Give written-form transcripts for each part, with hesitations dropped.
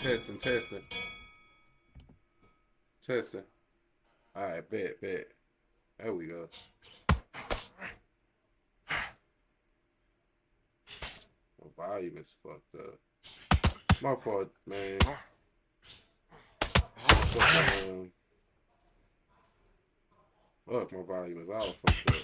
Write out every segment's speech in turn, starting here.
Testing, testing, testing. All right, bet, bet. There we go. My volume is fucked up. My fault, man. Fuck, my volume is all fucked up.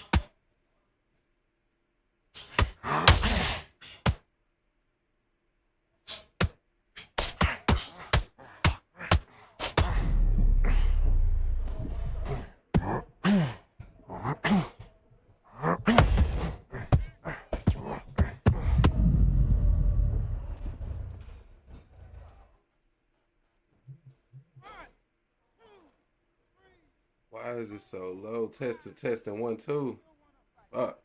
Why is it so low? Testing, testing, 1, 2. Fuck.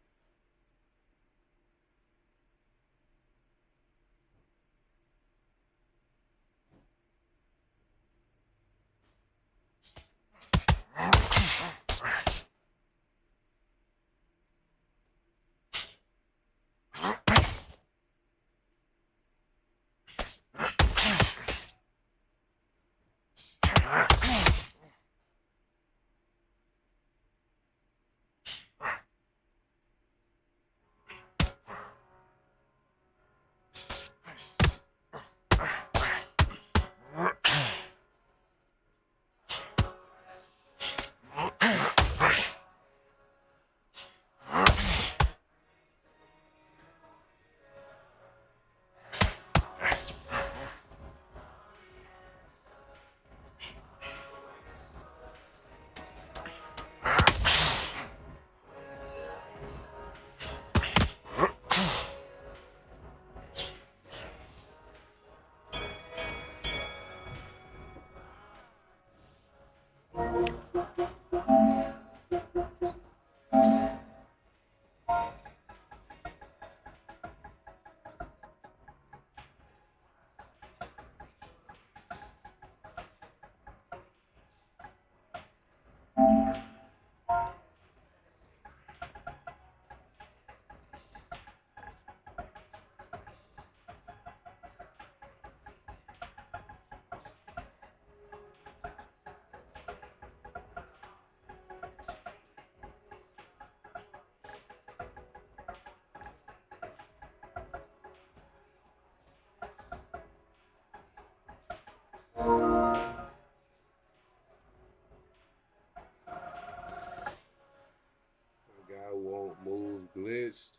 won't move glitched.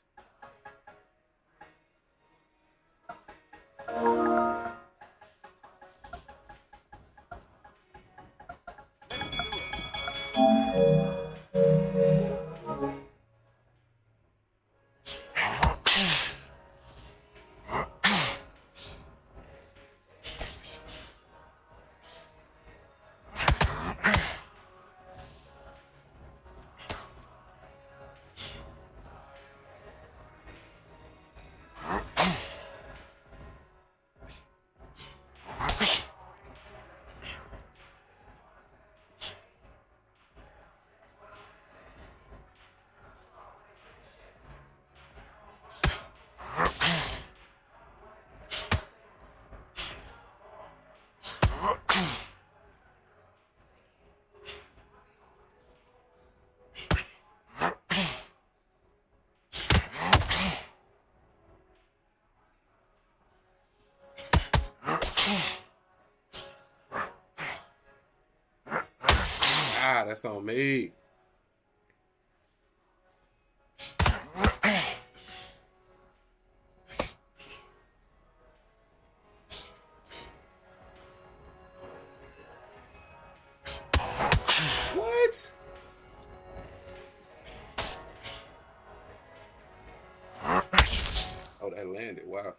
Ah, that's on me. What? Oh, that landed. Wow.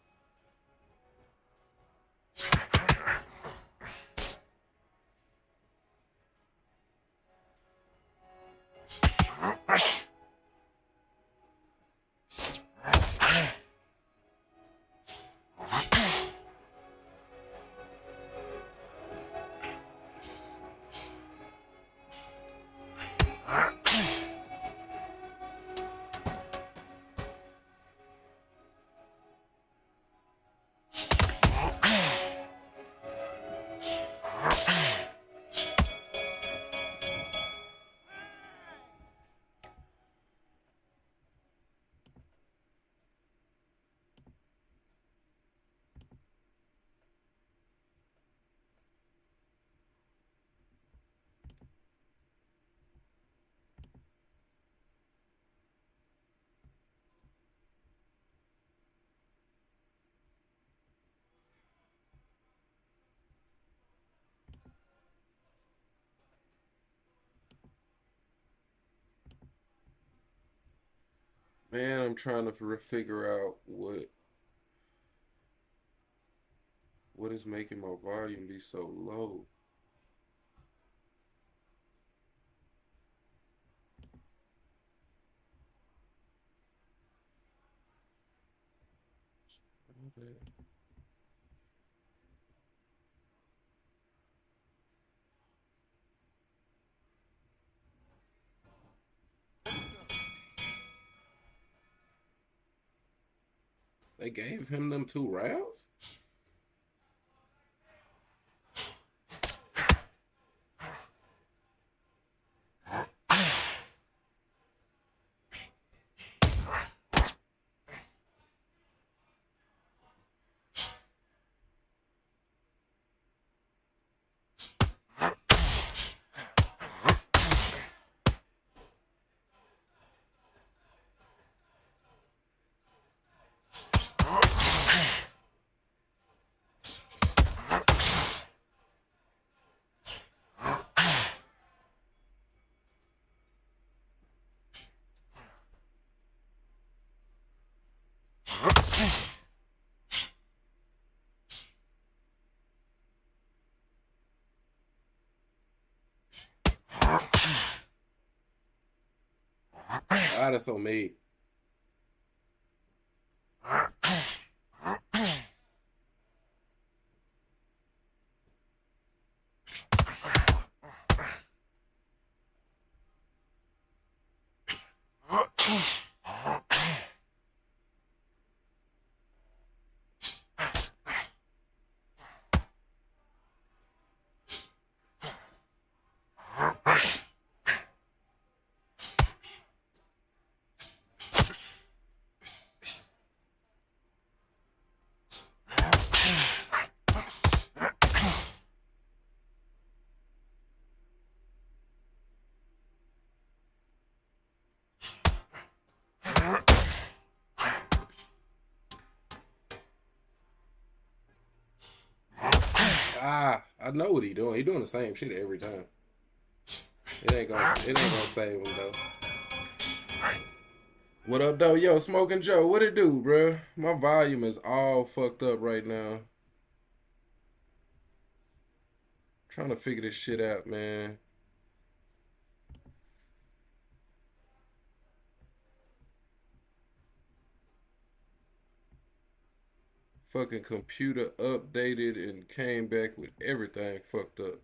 Man, I'm trying to figure out what is making my volume be so low. Okay. They gave him them 2 rounds? Ah, that's on me. I know what he doing. He doing the same shit every time. It ain't gonna save him though. What up, though? Yo, Smoking Joe, what it do, bruh? My volume is all fucked up right now. Trying to figure this shit out, man. Fucking computer updated and came back with everything fucked up.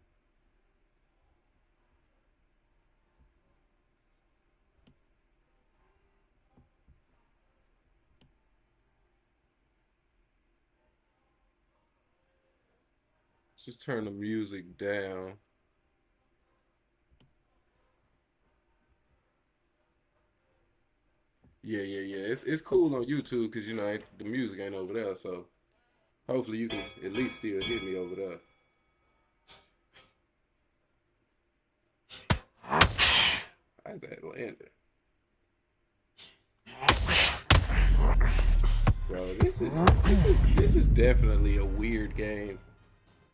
Just turn the music down. Yeah. It's cool on YouTube because you know the music ain't over there, so hopefully you can at least still hear me over there. How's that landing? Bro, this is definitely a weird game.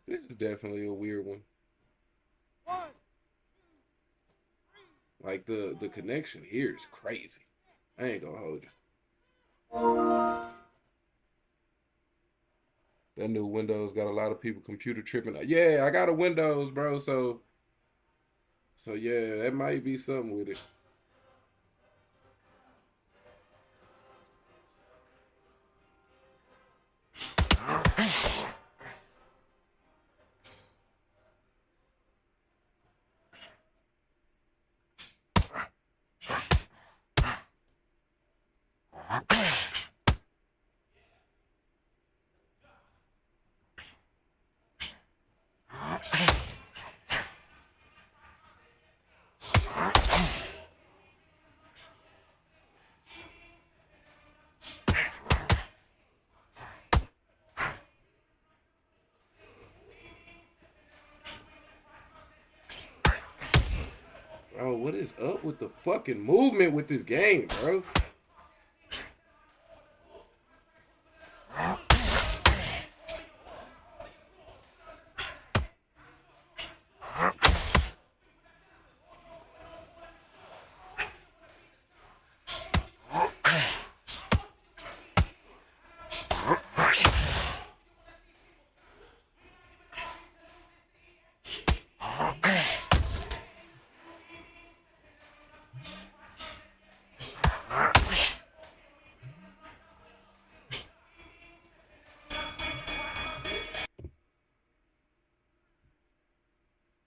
This is definitely a weird one. Like the connection here is crazy. I ain't gonna hold you. That new Windows got a lot of people computer tripping. Yeah, I got a Windows, bro. So yeah, that might be something with it. Bro, what is up with the fucking movement with this game, bro?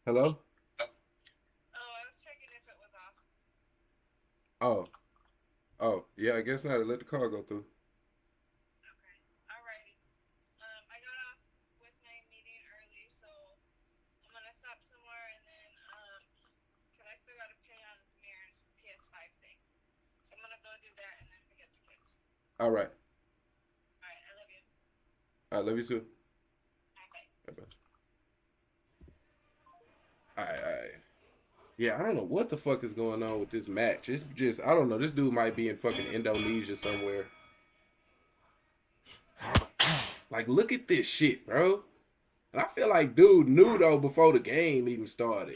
Hello? Oh, I was checking if it was off. Oh, yeah. I guess not. Let the car go through. Okay. Alrighty. I got off with my meeting early, so I'm gonna stop somewhere and then, cause I still gotta pay on Mirror's PS5 thing. So I'm gonna go do that and then pick up the kids. All right. Alright, I love you. I love you too. Bye bye. Bye. All right. Yeah, I don't know what the fuck is going on with this match. It's just, I don't know. This dude might be in fucking Indonesia somewhere. Like, look at this shit, bro. And I feel like dude knew though before the game even started.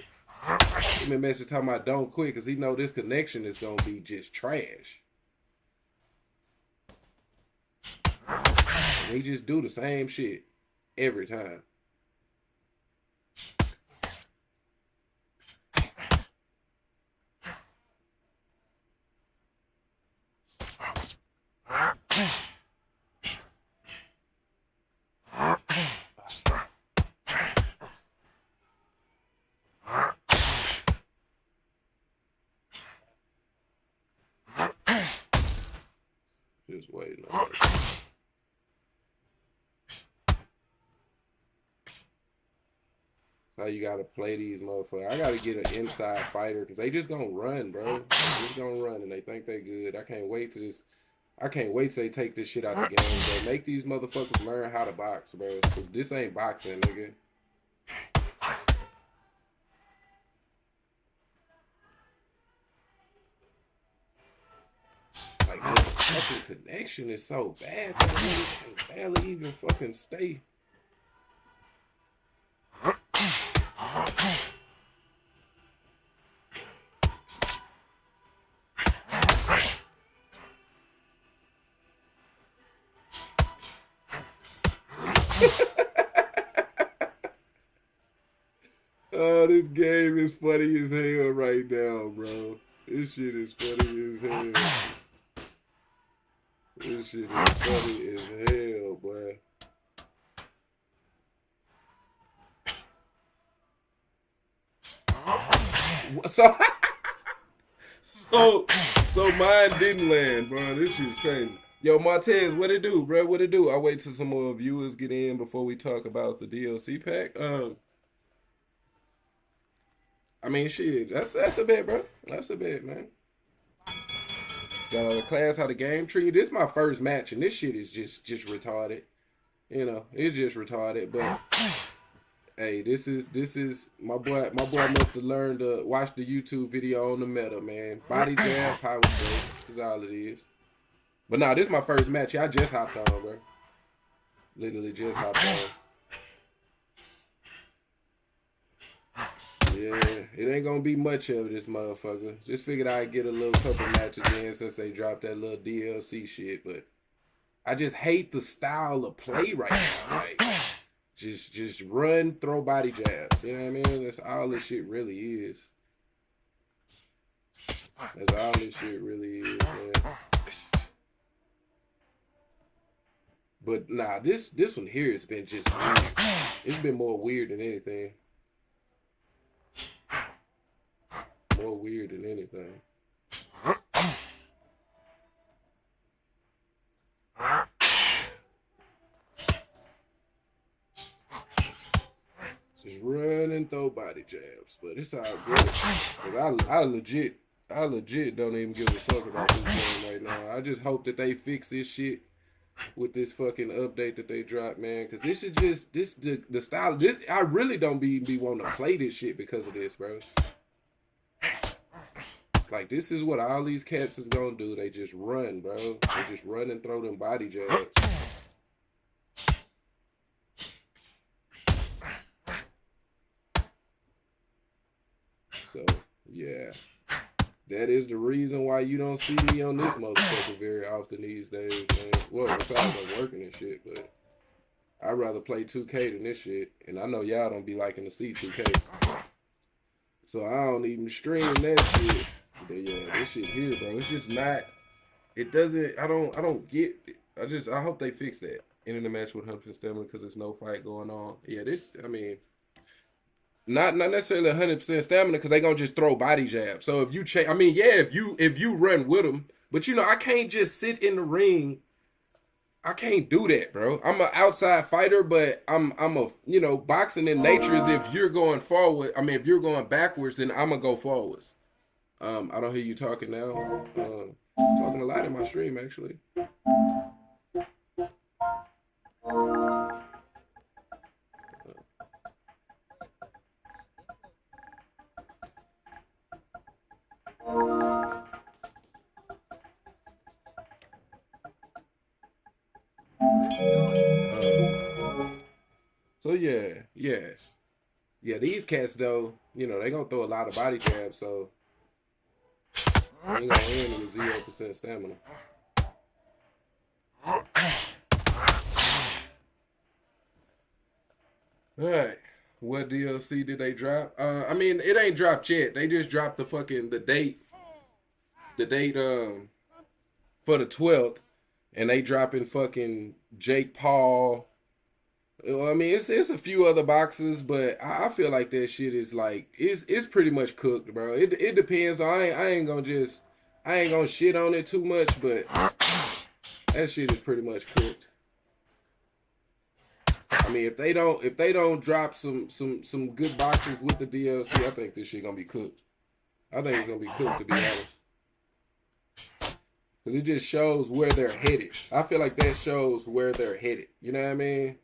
He been messing talking about don't quit because he know this connection is gonna be just trash. And he just do the same shit every time. Just waiting on it. How you gotta play these motherfuckers. I gotta get an inside fighter because they just gonna run, bro. They just gonna run and they think they good. I can't wait till they take this shit out the game, bro. Make these motherfuckers learn how to box, bro. Cause this ain't boxing, nigga. Like this fucking connection is so bad, bro. I can barely even fucking stay. Oh, this game is funny as hell right now, bro. This shit is funny as hell. This shit is funny as hell, boy. So, so, so mine didn't land, bro. This shit's crazy. Yo, Martez, what it do, bro? What it do? I'll wait till some more viewers get in before we talk about the DLC pack. I mean, shit, that's a bet, bro. That's a bet, man. Got all the class, how the game treated. This is my first match, and this shit is just retarded. You know, it's just retarded. But hey, this is my boy. My boy must have learned to watch the YouTube video on the meta, man. Body jab, power save. Is all it is. But nah, this is my first match. I just hopped on, bro. Literally just hopped on. Yeah, it ain't gonna be much of this motherfucker. Just figured I'd get a little couple matches in since they dropped that little DLC shit, but I just hate the style of play right now. Like, just run, throw body jabs. You know what I mean? That's all this shit really is. That's all this shit really is, man. But nah, this one here has been just weird. It's been more weird than anything. More weird than anything. Just run and throw body jabs, but it's all good. Cause I legit don't even give a fuck about this game right now. I just hope that they fix this shit with this fucking update that they dropped, man. Cause this is just the style. This I really don't be wanting to play this shit because of this, bro. Like, this is what all these cats is gonna do. They just run, bro. They just run and throw them body jabs. So, yeah. That is the reason why you don't see me on this motherfucker very often these days, man. Well, besides I'm working and shit, but I'd rather play 2K than this shit. And I know y'all don't be liking to see 2K. So I don't even stream that shit. But yeah, this shit here, bro, it's just not. It doesn't. I don't get. I hope they fix that. Ending the match with 100% stamina because there's no fight going on. Yeah, this. I mean, not necessarily 100% stamina because they gonna just throw body jabs. So if you I mean, yeah, if you run with them, but you know, I can't just sit in the ring. I can't do that, bro. I'm an outside fighter, but I'm a, you know, boxing in nature is if you're going forward. I mean, if you're going backwards, then I'm gonna go forwards. I don't hear you talking now. Talking a lot in my stream, actually. So yeah. These cats though, you know, they gonna throw a lot of body jabs, so ain't gonna end with 0% stamina. Alright. What DLC did they drop? I mean, it ain't dropped yet. They just dropped the date. The date for the 12th. And they dropping fucking Jake Paul. I mean, it's a few other boxes, but I feel like that shit is like it's pretty much cooked, bro. It depends. I ain't gonna shit on it too much, but that shit is pretty much cooked. I mean, if they don't drop some good boxes with the DLC, I think this shit gonna be cooked. I think it's gonna be cooked, to be honest. Cause it just shows where they're headed. I feel like that shows where they're headed. You know what I mean?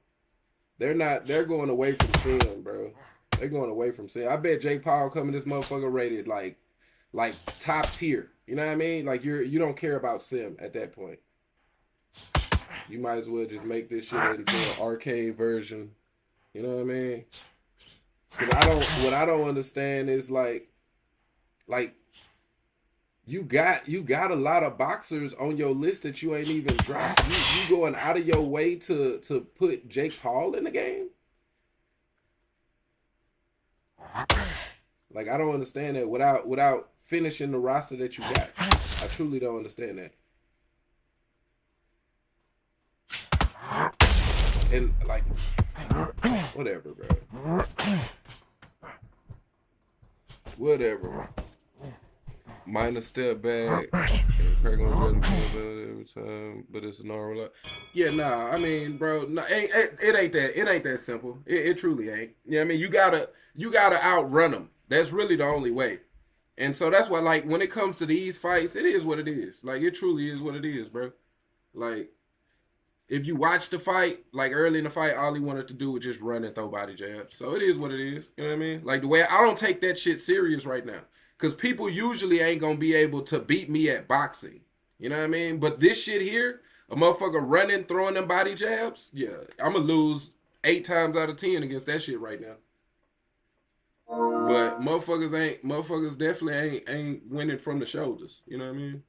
They're going away from Sim, bro. They're going away from Sim. I bet Jake Paul coming this motherfucker rated like top tier. You know what I mean? Like you don't care about Sim at that point. You might as well just make this shit into an arcade version. You know what I mean? Cause what I don't understand is like you got a lot of boxers on your list that you ain't even dropped. You going out of your way to put Jake Paul in the game? Like I don't understand that without finishing the roster that you got. I truly don't understand that. And like whatever, bro. Whatever. Minor step back. And Craig on every time, but it's a normal. Yeah, nah. I mean, bro, nah, it ain't that. It ain't that simple. It truly ain't. Yeah, I mean, you gotta outrun them. That's really the only way. And so that's why, like, when it comes to these fights, it is what it is. Like, it truly is what it is, bro. Like, if you watch the fight, like early in the fight, all he wanted to do was just run and throw body jabs. So it is what it is. You know what I mean? Like the way I don't take that shit serious right now. Cause people usually ain't gonna be able to beat me at boxing. You know what I mean? But this shit here, a motherfucker running, throwing them body jabs, yeah, I'ma lose 8 times out of 10 against that shit right now. But motherfuckers definitely ain't winning from the shoulders. You know what I mean?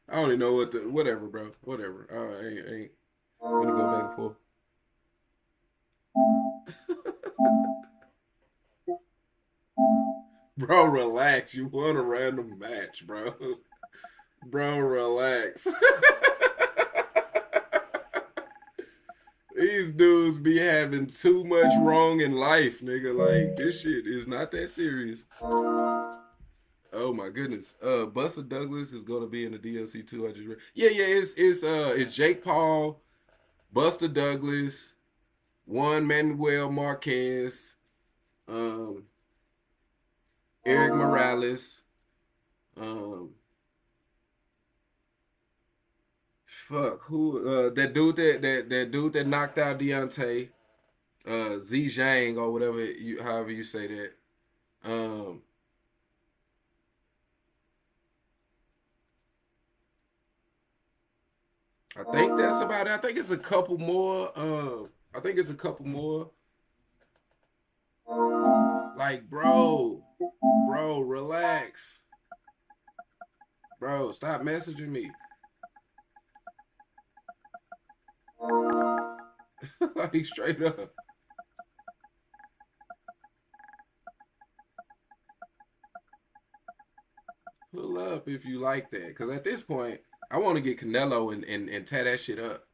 I don't even know what the whatever, bro. Whatever. I ain't gonna go back and forth. Bro, relax. You want a random match, bro. Bro, relax. These dudes be having too much wrong in life, nigga. Like, this shit is not that serious. Oh my goodness. Buster Douglas is gonna be in the DLC too. I just read. Yeah, yeah, it's Jake Paul, Buster Douglas, Juan Manuel Marquez, um, Eric Morales, um, fuck who that dude that knocked out Deontay, Z Zhang or whatever you however you say that. Um, I think that's about it. I think it's a couple more. I think it's a couple more. Like, bro, relax, bro. Stop messaging me. Like straight up, pull up if you like that. Cause at this point, I want to get Canelo and tear that shit up.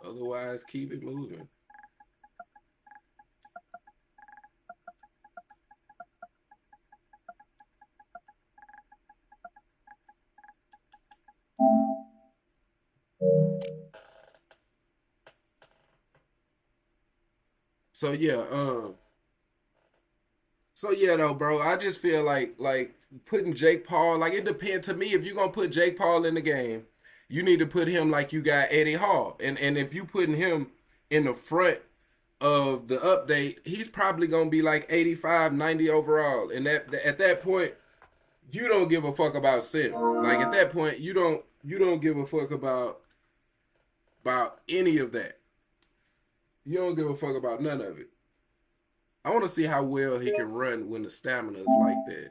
Otherwise, keep it moving. So yeah, so yeah though, bro. I just feel like putting Jake Paul, like it depends to me if you're gonna put Jake Paul in the game, you need to put him like you got Eddie Hall. And if you putting him in the front of the update, he's probably gonna be like 85, 90 overall. And that at that point, you don't give a fuck about Sim. Like at that point, you don't give a fuck about any of that. You don't give a fuck about none of it. I want to see how well he can run when the stamina is like that.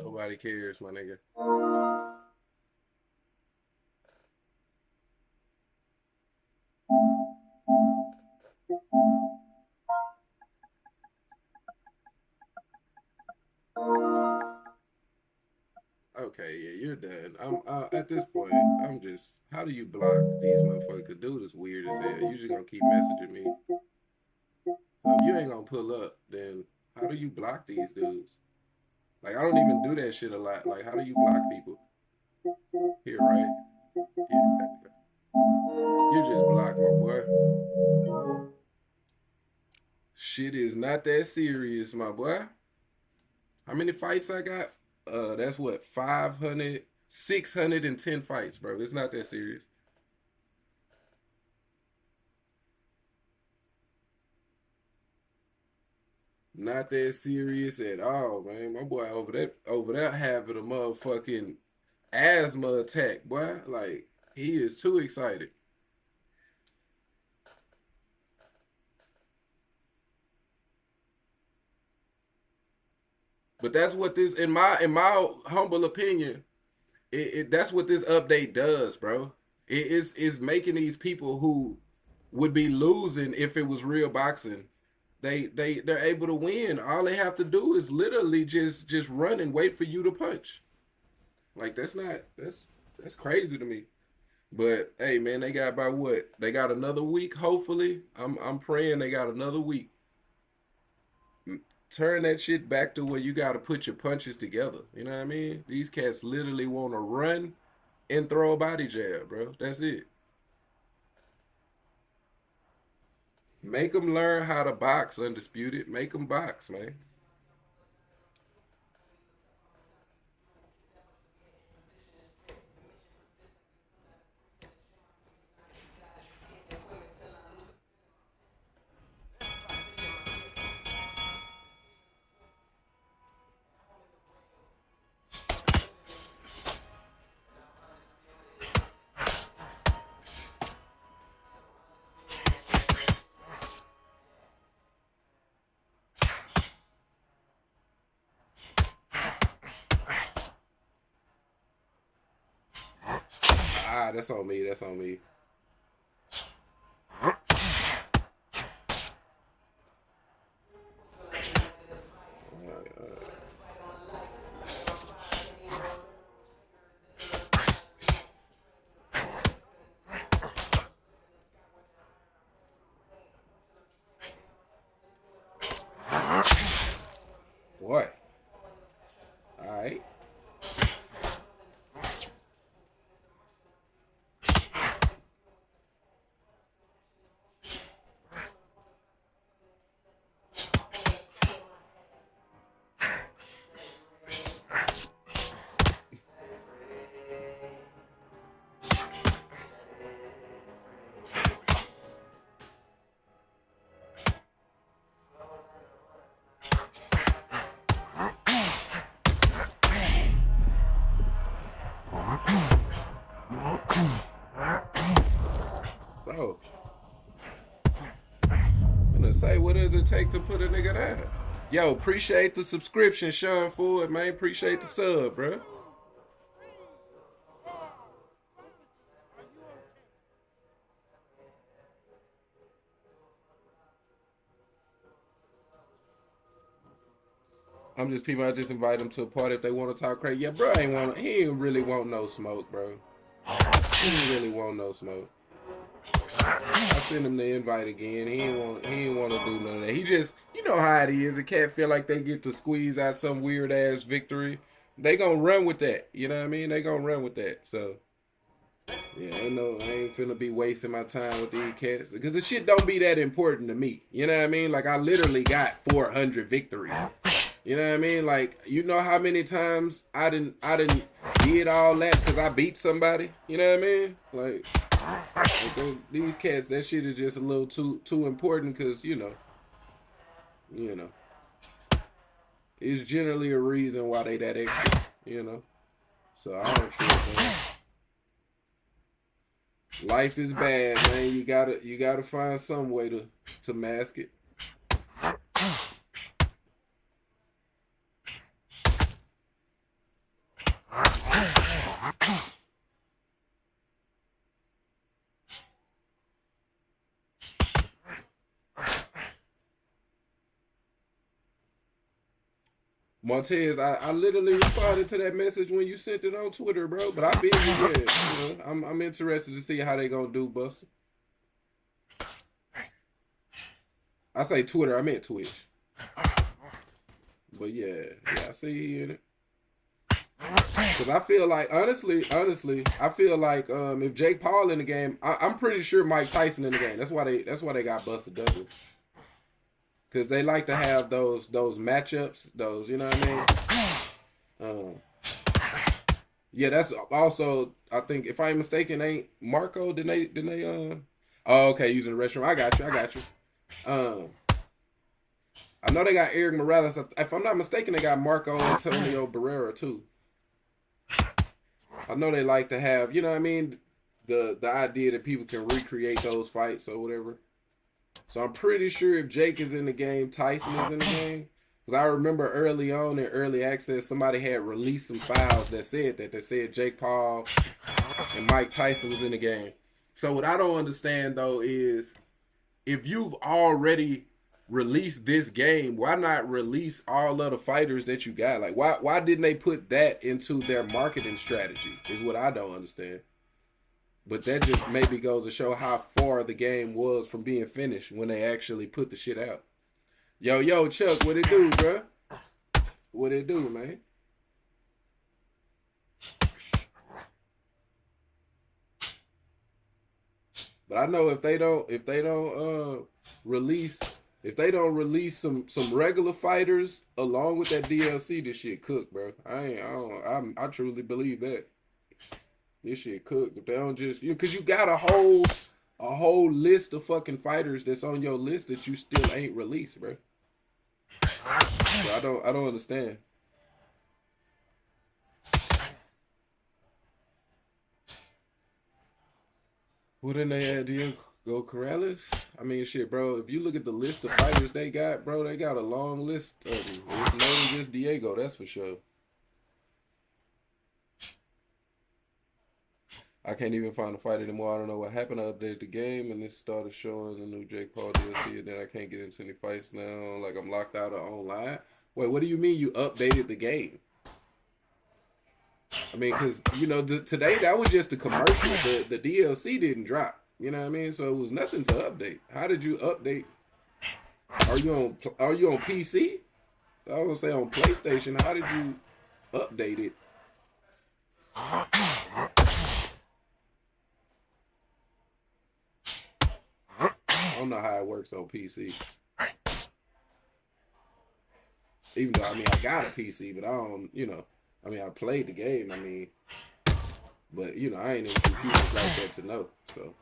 Nobody cares, my nigga. Okay, yeah, you're done. I'm at this point. I'm just. How do you block these motherfuckers? Dude is weird as hell. You just gonna keep messaging me. So if you ain't gonna pull up, then how do you block these dudes? Like I don't even do that shit a lot. Like how do you block people? Here, right? Yeah. You just blocked my boy. Shit is not that serious, my boy. How many fights I got? That's what, 500, 610 fights, bro. It's not that serious. Not that serious at all, man. My boy over there having a motherfucking asthma attack, boy. Like, he is too excited. But that's what this, in my humble opinion, that's what this update does, bro. It's making these people who would be losing if it was real boxing. They're able to win. All they have to do is literally just run and wait for you to punch. Like that's crazy to me. But hey, man, they got about what? They got another week. Hopefully, I'm praying they got another week. Turn that shit back to where you got to put your punches together. You know what I mean? These cats literally want to run and throw a body jab, bro. That's it. Make them learn how to box, undisputed. Make them box, man. Ah, that's on me. That's on me. What? All right. Bro, I'm gonna say, what does it take to put a nigga down? Yo, appreciate the subscription, Sean Ford, man. Appreciate the sub, bro. I'm just people. I just invite them to a party if they want to talk crazy. Yeah, bro, he ain't really want no smoke, bro. He ain't really want no smoke. I sent him the invite again. He ain't want to do none of that. He just, you know how it is. A cat feel like they get to squeeze out some weird ass victory. They gonna run with that. You know what I mean? They gonna run with that. So yeah, I ain't finna be wasting my time with these cats because the shit don't be that important to me. You know what I mean? Like I literally got 400 victories. You know what I mean? Like you know how many times I didn't did all that because I beat somebody. You know what I mean? Like these cats, that shit is just a little too important because you know, it's generally a reason why they that extra. You know, so I don't trip, man. Life is bad, man. You gotta find some way to mask it. Montez, I literally responded to that message when you sent it on Twitter, bro. But I busy, yeah. You know, I'm interested to see how they gonna do, Buster. I say Twitter, I meant Twitch. But yeah, I see you in it. Because I feel like honestly, I feel like if Jake Paul in the game, I'm pretty sure Mike Tyson in the game. That's why they got busted double. Because they like to have those matchups, those, you know what I mean. Yeah, that's also, I think, if I ain't mistaken, ain't Marco? Didn't they? Oh, okay, using the restroom. I got you. Um, I know they got Eric Morales. If I'm not mistaken, they got Marco Antonio Barrera too. I know they like to have, you know what I mean, the idea that people can recreate those fights or whatever. So I'm pretty sure if Jake is in the game, Tyson is in the game. Because I remember early on in early access, somebody had released some files that said that. That said Jake Paul and Mike Tyson was in the game. So what I don't understand though is if you've already released this game, why not release all of the fighters that you got? Like why didn't they put that into their marketing strategy? Is what I don't understand. But that just maybe goes to show how far the game was from being finished when they actually put the shit out. Yo, Chuck, what it do, bro? What it do, man? But I know release if they don't release some regular fighters along with that DLC, this shit cooked, bro. I truly believe that this shit cooked. If they don't just because you got a whole list of fucking fighters that's on your list that you still ain't released, bro. So I don't understand. Who then they had Diego Corrales? I mean, shit, bro. If you look at the list of fighters they got, bro, they got a long list of them. It's more than just Diego, that's for sure. I can't even find the fight anymore. I don't know what happened. I updated the game and it started showing the new Jake Paul DLC, and then I can't get into any fights now. Like I'm locked out of online. Wait, what do you mean you updated the game? I mean, because today that was just a commercial. The DLC didn't drop. You know what I mean? So it was nothing to update. How did you update? Are you on PC? I was gonna say on PlayStation. How did you update it? I don't know how it works on PC. Even though I got a PC, but I don't. I played the game. But I ain't in computers like that to know. So.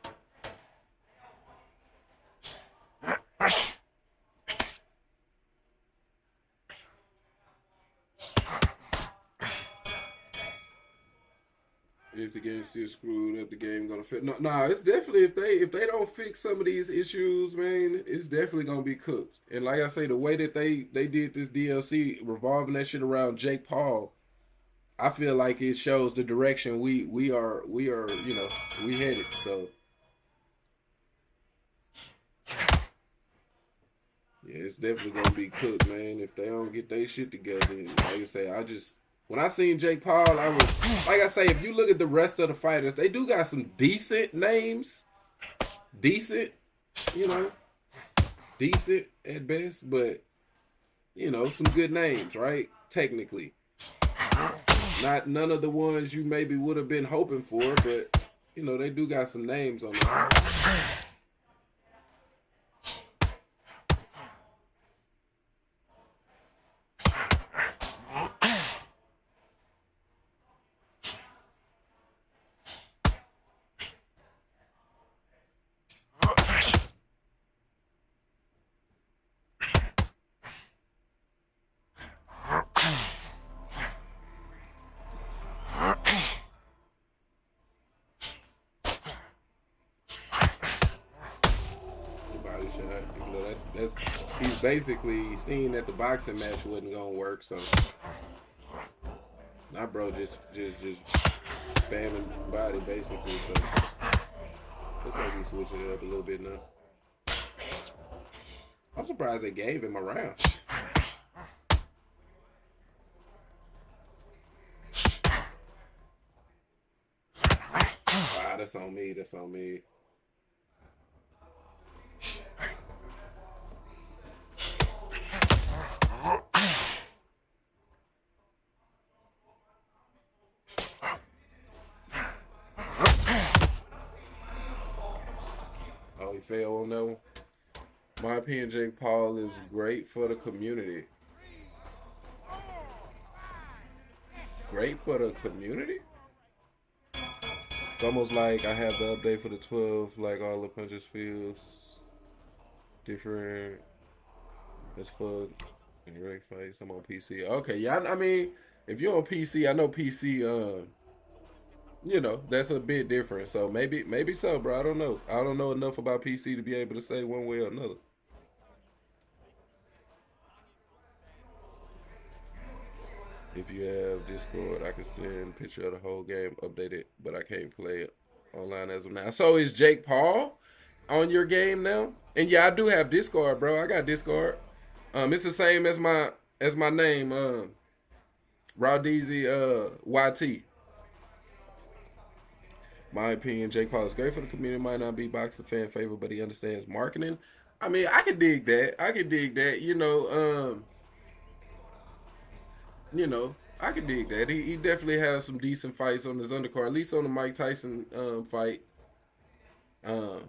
If the game still screwed up, the game gonna fit. No, it's definitely if they don't fix some of these issues, man, it's definitely gonna be cooked. And like I say, the way that they did this DLC revolving that shit around Jake Paul, I feel like it shows the direction we are we headed. So yeah, it's definitely gonna be cooked, man. If they don't get their shit together, like I say, when I seen Jake Paul, I was like I say, if you look at the rest of the fighters, they do got some decent names, decent, decent at best, but some good names, right? Technically, not none of the ones you maybe would have been hoping for, but they do got some names on there. That's he's basically seen that the boxing match wasn't gonna work, so my bro just spamming body basically. So looks like he's switching it up a little bit now. I'm surprised they gave him a round. Ah, that's on me. That's on me. fail on that one. My opinion, Jake Paul is great for the community. Great for the community? It's almost like I have the update for the 12, like all the punches feels different as fuck. In rank fights, I'm on PC. Okay, yeah, I mean, if you're on PC, I know PC, that's a bit different. So maybe so, bro. I don't know. I don't know enough about PC to be able to say one way or another. If you have Discord, I can send a picture of the whole game updated, but I can't play it online as of now. So is Jake Paul on your game now? And yeah, I do have Discord, bro. I got Discord. It's the same as my name, Raudeezy YT. My opinion, Jake Paul is great for the community. Might not be boxing fan favorite, but he understands marketing. I mean, I can dig that. I can dig that. I can dig that. He definitely has some decent fights on his undercard, at least on the Mike Tyson fight. Um,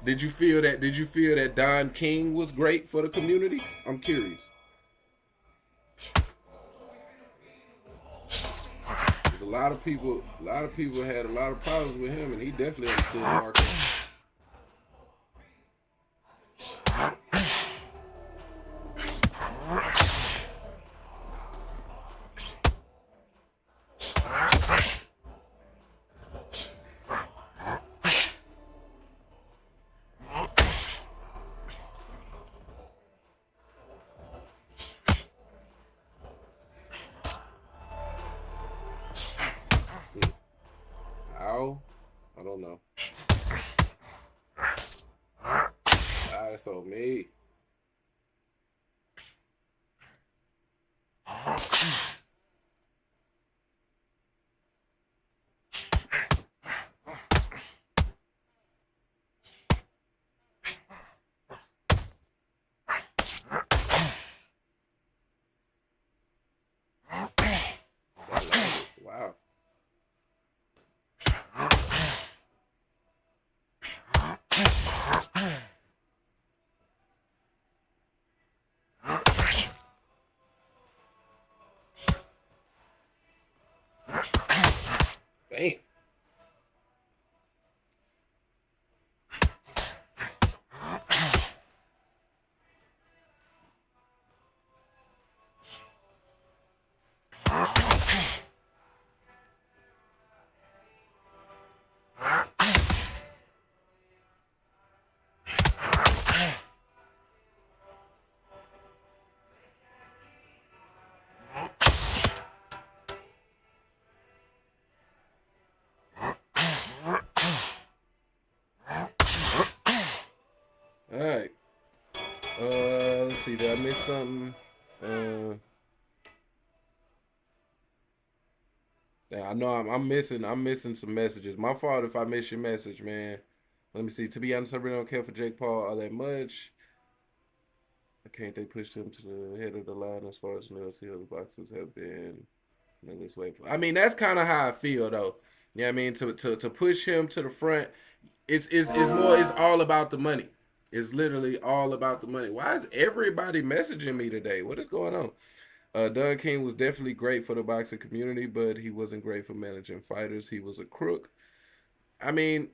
did you feel that? Did you feel that Don King was great for the community? I'm curious. There's a lot of people had a lot of problems with him, and he definitely understood marketing. Ow. I don't know. That's on me. Wow. Damn. All right. Let's see. Did I miss something? Yeah, I know I'm missing some messages. My fault if I miss your message, man. Let me see. To be honest, I really don't care for Jake Paul all that much. Can't they push him to the head of the line as far as the other boxers have been? Let's wait for. I mean, that's kind of how I feel though. Yeah, I mean to push him to the front, it's all about the money. It's literally all about the money. Why is everybody messaging me today? What is going on? Don King was definitely great for the boxing community, but he wasn't great for managing fighters. He was a crook. I mean,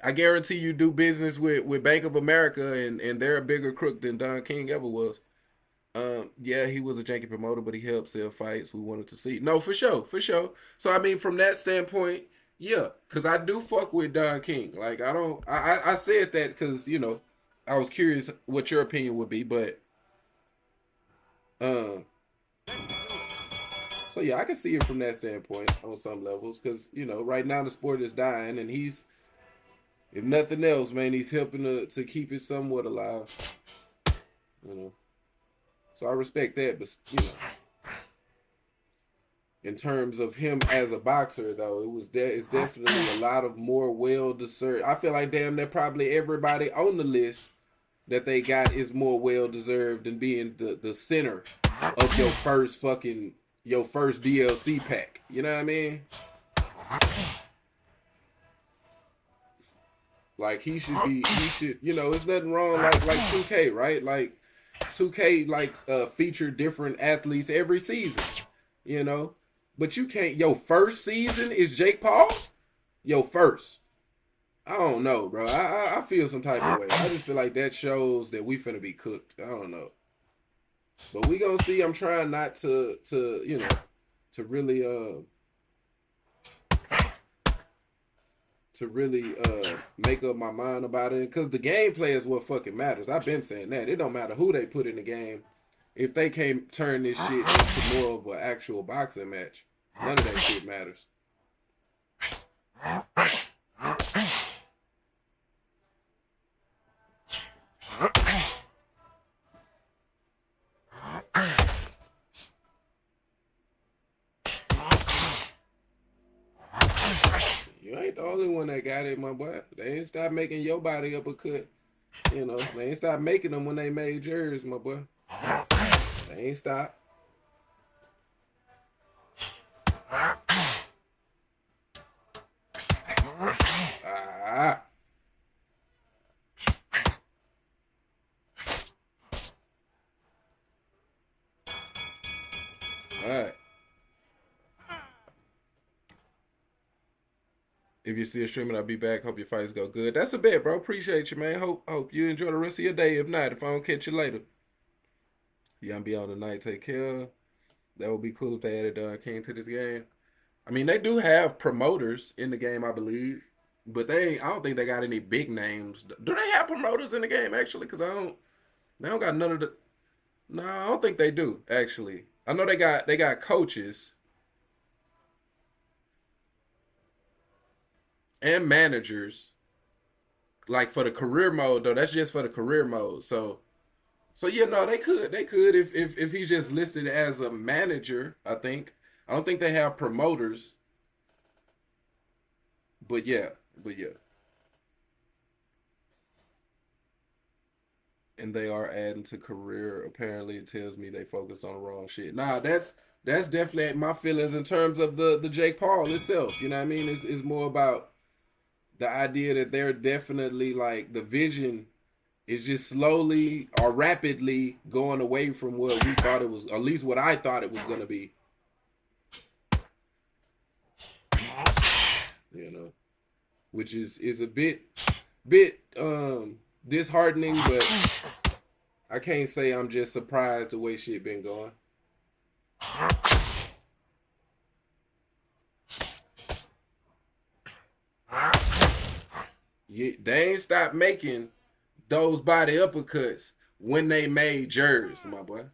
I guarantee you do business with Bank of America, and they're a bigger crook than Don King ever was. Yeah, he was a janky promoter, but he helped sell fights we wanted to see. No, for sure, for sure. So I mean, from that standpoint, yeah, because I do fuck with Don King. Like I said that because I was curious what your opinion would be, but so yeah, I can see it from that standpoint on some levels because right now the sport is dying, and he's, if nothing else, man, he's helping to keep it somewhat alive. So I respect that, but in terms of him as a boxer, though, it's definitely a lot of more well-deserved. I feel like damn near probably everybody on the list that they got is more well-deserved than being the center of your first DLC pack. You know what I mean? Like he should, you know, it's nothing wrong like 2K, right? Like 2K like feature different athletes every season, you know. But you can't your first season is Jake Paul? Your first. I don't know, bro. I feel some type of way. I just feel like that shows that we finna be cooked. I don't know. But we gonna see. I'm trying not to you know to really make up my mind about it because the gameplay is what fucking matters. I've been saying that. It don't matter who they put in the game. If they can't turn this shit into more of an actual boxing match, none of that shit matters. You ain't the only one that got it, my boy. They ain't stop making your body up a cut. You know, they ain't stop making them when they made yours, my boy. They ain't stop. Ah. All right. If you're still streaming, I'll be back. Hope your fights go good. That's a bet, bro. Appreciate you, man. Hope you enjoy the rest of your day. If not, if I don't catch you later. Yeah, I'm be on tonight. Take care. That would be cool if they added King to this game. I mean, they do have promoters in the game, I believe, but I don't think they got any big names. Do they have promoters in the game actually? Because they don't got none of the. No, I don't think they do actually. I know they got coaches and managers, like for the career mode though. That's just for the career mode. So yeah, no, they could if he's just listed as a manager. I don't think they have promoters, but yeah, but yeah. And they are adding to career. Apparently, it tells me they focused on the wrong shit. Nah, that's definitely my feelings in terms of the Jake Paul itself. You know what I mean? It's more about the idea that they're definitely like the vision is just slowly or rapidly going away from what we thought it was, at least what I thought it was gonna be. You know, which is a bit disheartening, but I can't say I'm just surprised the way shit been going. They ain't stopped making those body uppercuts when they made jers, my boy.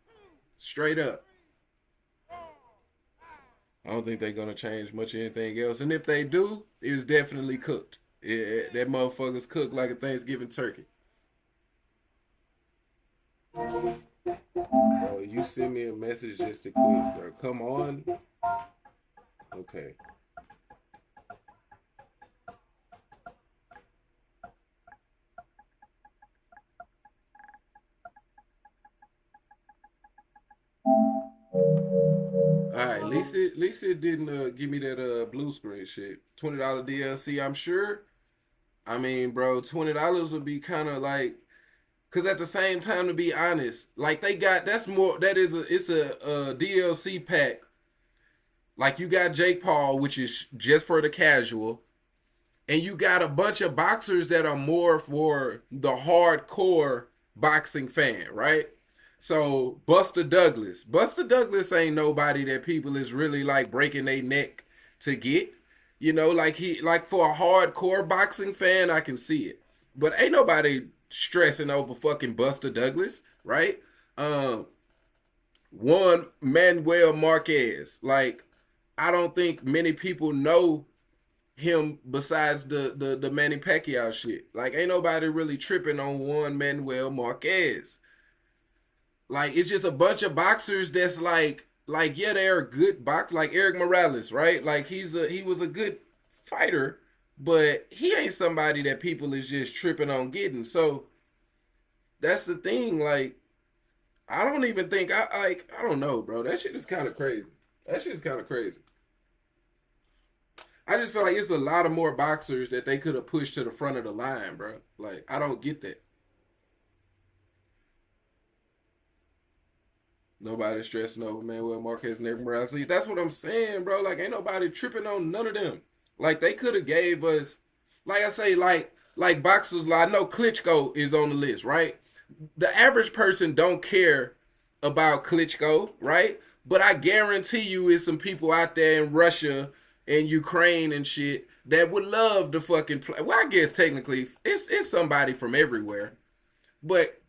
Straight up. I don't think they're gonna change much of anything else. And if they do, it's definitely cooked. That motherfucker's cooked like a Thanksgiving turkey. Bro, you send me a message just to quit, bro. Come on. Okay. All right, Lisa didn't give me that blue screen shit. $20 DLC, I'm sure. I mean, bro, $20 would be kind of like, cause at the same time, to be honest, like they got it's a DLC pack. Like you got Jake Paul, which is just for the casual, and you got a bunch of boxers that are more for the hardcore boxing fan, right? So Buster Douglas ain't nobody that people is really like breaking their neck to get. You know, like for a hardcore boxing fan, I can see it. But ain't nobody stressing over fucking Buster Douglas, right? Um, One Manuel Marquez. Like, I don't think many people know him besides the Manny Pacquiao shit. Like, ain't nobody really tripping on one Manuel Marquez. Like, it's just a bunch of boxers that's like yeah, they're good box like Eric Morales, right? Like he was a good fighter, but he ain't somebody that people is just tripping on getting. So that's the thing. Like, I don't even think I don't know, bro. That shit is kind of crazy. That shit is kind of crazy. I just feel like it's a lot of more boxers that they could have pushed to the front of the line, bro. Like I don't get that. Nobody stressing over Manuel Marquez and Nick Morales. See, that's what I'm saying, bro. Like ain't nobody tripping on none of them. Like they could have gave us, like I say, like boxers. Like I know Klitschko is on the list, right? The average person don't care about Klitschko, right? But I guarantee you, it's some people out there in Russia and Ukraine and shit that would love to fucking play. Well, I guess technically it's somebody from everywhere, but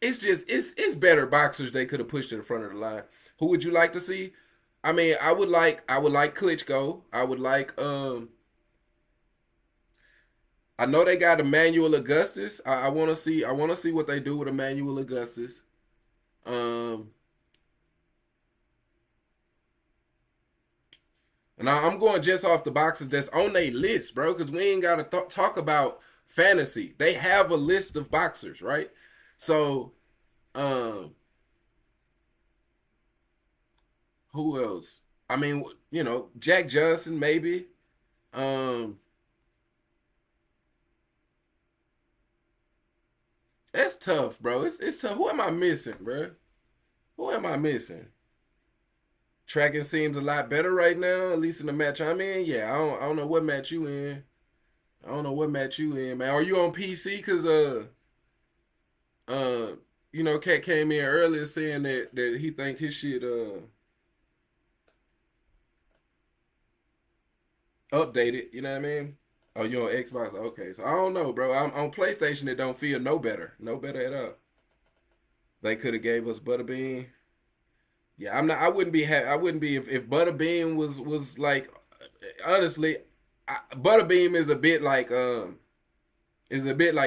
it's just it's better boxers they could have pushed to the front of the line. Who would you like to see? I mean, I would like Klitschko. I would like I know they got Emmanuel Augustus. I want to see what they do with Emmanuel Augustus. Um, and I'm going just off the boxes that's on their list, bro, because we ain't got to talk about fantasy. They have a list of boxers, right? So, um, who else? I mean, Jack Johnson maybe. Um, that's tough, bro. It's tough. Who am I missing, bro? Who am I missing? Tracking seems a lot better right now, at least in the match I'm in. Yeah, I don't know what match you in. I don't know what match you in, man. Are you on PC? Cause uh Cat came in earlier saying that he think his shit updated. You know what I mean? Oh, you on Xbox? Okay, so I don't know, bro. I'm on PlayStation. It don't feel no better, no better at all. They could have gave us Butterbean. Yeah, I'm not. I wouldn't be. I wouldn't be if Butterbean was like. Honestly, Butterbean is a bit like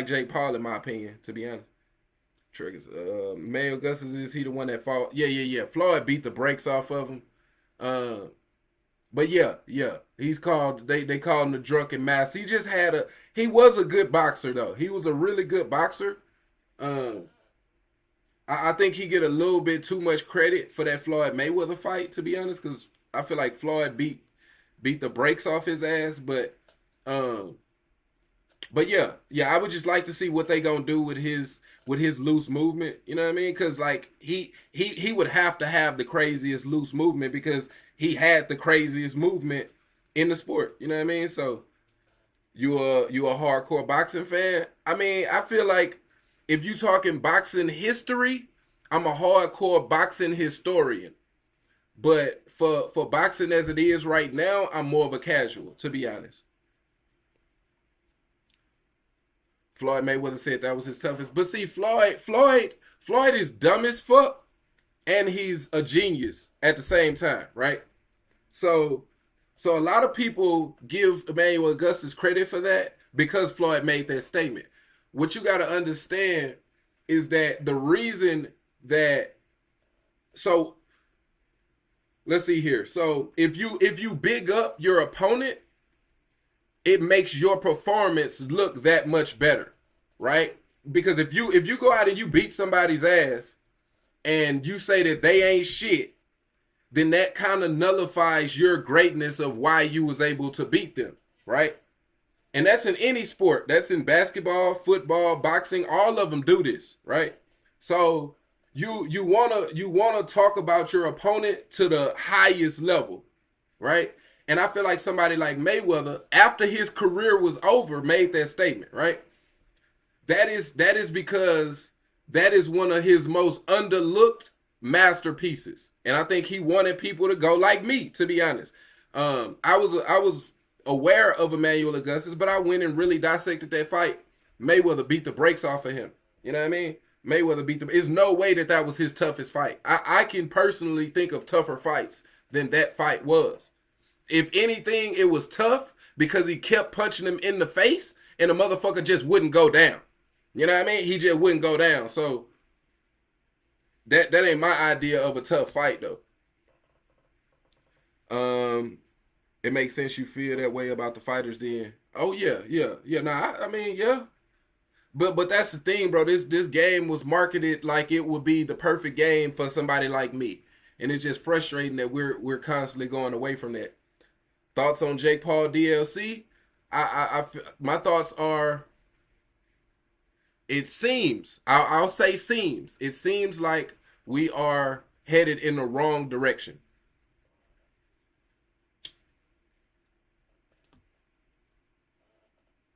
Jake Paul in my opinion. To be honest, triggers. May Augustus is he the one that fought? Yeah, yeah, yeah. Floyd beat the brakes off of him. Uh, but yeah, yeah. He's called. They called him the drunken master. He just had a. He was a good boxer though. He was a really good boxer. Um, I think he get a little bit too much credit for that Floyd Mayweather fight, to be honest, because I feel like Floyd beat the brakes off his ass. Um, but yeah, yeah, I would just like to see what they gonna do with his loose movement. You know what I mean? Because like he would have to have the craziest loose movement because he had the craziest movement in the sport. You know what I mean? So you a hardcore boxing fan? I mean, I feel like if you talking boxing history, I'm a hardcore boxing historian. But for boxing as it is right now, I'm more of a casual, to be honest. Floyd Mayweather said that was his toughest. But see, Floyd is dumb as fuck, and he's a genius at the same time, right? So so a lot of people give Emmanuel Augustus credit for that because Floyd made that statement. What you got to understand is that the reason that so let's see here. So if you big up your opponent, it makes your performance look that much better, right? Because if you go out and you beat somebody's ass and you say that they ain't shit, then that kind of nullifies your greatness of why you was able to beat them, right? And that's in any sport. That's in basketball, football, boxing. All of them do this, right? So you wanna talk about your opponent to the highest level, right? And I feel like somebody like Mayweather, after his career was over, made that statement, right? That is because that is one of his most underlooked masterpieces, and I think he wanted people to go like me. To be honest, I was aware of Emmanuel Augustus, but I went and really dissected that fight. Mayweather beat the brakes off of him. You know what I mean? Mayweather beat the. There's no way that was his toughest fight. I can personally think of tougher fights than that fight was. If anything, it was tough because he kept punching him in the face, and the motherfucker just wouldn't go down. You know what I mean? He just wouldn't go down. So that ain't my idea of a tough fight though. Um, it makes sense you feel that way about the fighters then. Oh yeah, yeah, yeah. Nah, I mean, yeah. But that's the thing, bro. This game was marketed like it would be the perfect game for somebody like me. And it's just frustrating that we're constantly going away from that. Thoughts on Jake Paul DLC? My thoughts are, it seems, I'll say seems, it seems like we are headed in the wrong direction.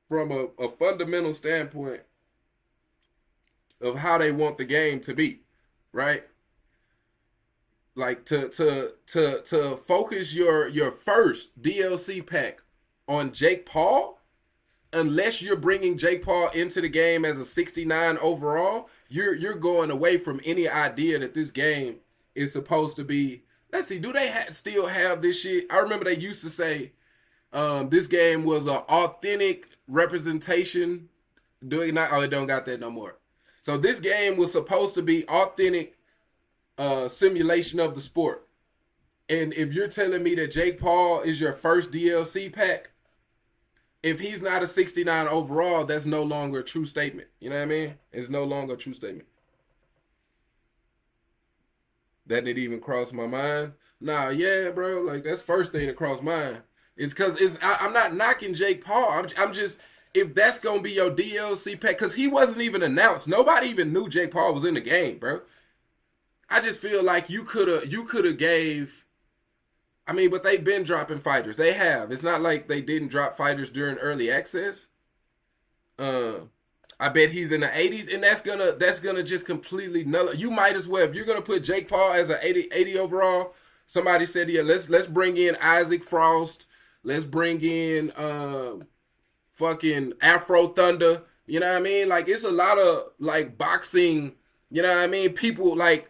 From a fundamental standpoint of how they want the game to be, right? Like to focus your first DLC pack on Jake Paul, unless you're bringing Jake Paul into the game as a 69 overall, you're going away from any idea that this game is supposed to be. Let's see, do they still have this shit? I remember they used to say this game was an authentic representation. Do it not? Oh, it don't got that no more. So this game was supposed to be authentic simulation of the sport. And if you're telling me that Jake Paul is your first DLC pack, if he's not a 69 overall, that's no longer a true statement. You know what I mean? It's no longer a true statement. That didn't even cross my mind. Nah, yeah, bro. Like, that's first thing that crossed mine. It's because I'm not knocking Jake Paul. I'm just, if that's going to be your DLC pack, because he wasn't even announced. Nobody even knew Jake Paul was in the game, bro. I just feel like you could have gave, I mean, but they've been dropping fighters. They have. It's not like they didn't drop fighters during early access. I bet he's in the 80s, and that's gonna just completely null. You might as well, if you're gonna put Jake Paul as an 80 overall. Somebody said, yeah, let's bring in Isaac Frost. Let's bring in fucking Afro Thunder. You know what I mean? Like, it's a lot of like boxing. You know what I mean? People like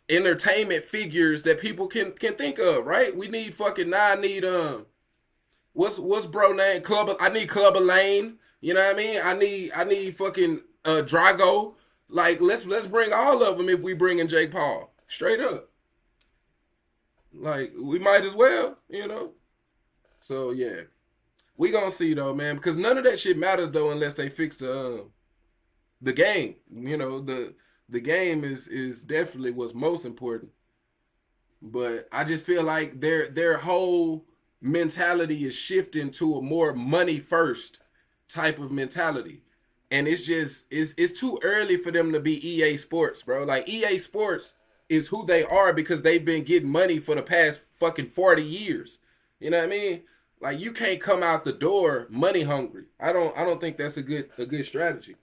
entertainment figures that people can think of, right? We need fucking I need what's bro name? I need Clubber Lane. You know what I mean? I need fucking Drago. Like, let's bring all of them if we bring in Jake Paul. Straight up. Like, we might as well, you know. So yeah. We gonna see though, man, because none of that shit matters though unless they fix the game. You know, the game is definitely what's most important. But I just feel like their whole mentality is shifting to a more money first type of mentality. And it's just it's too early for them to be EA Sports, bro. Like, EA Sports is who they are because they've been getting money for the past fucking 40 years. You know what I mean? Like, you can't come out the door money hungry. I don't think that's a good strategy.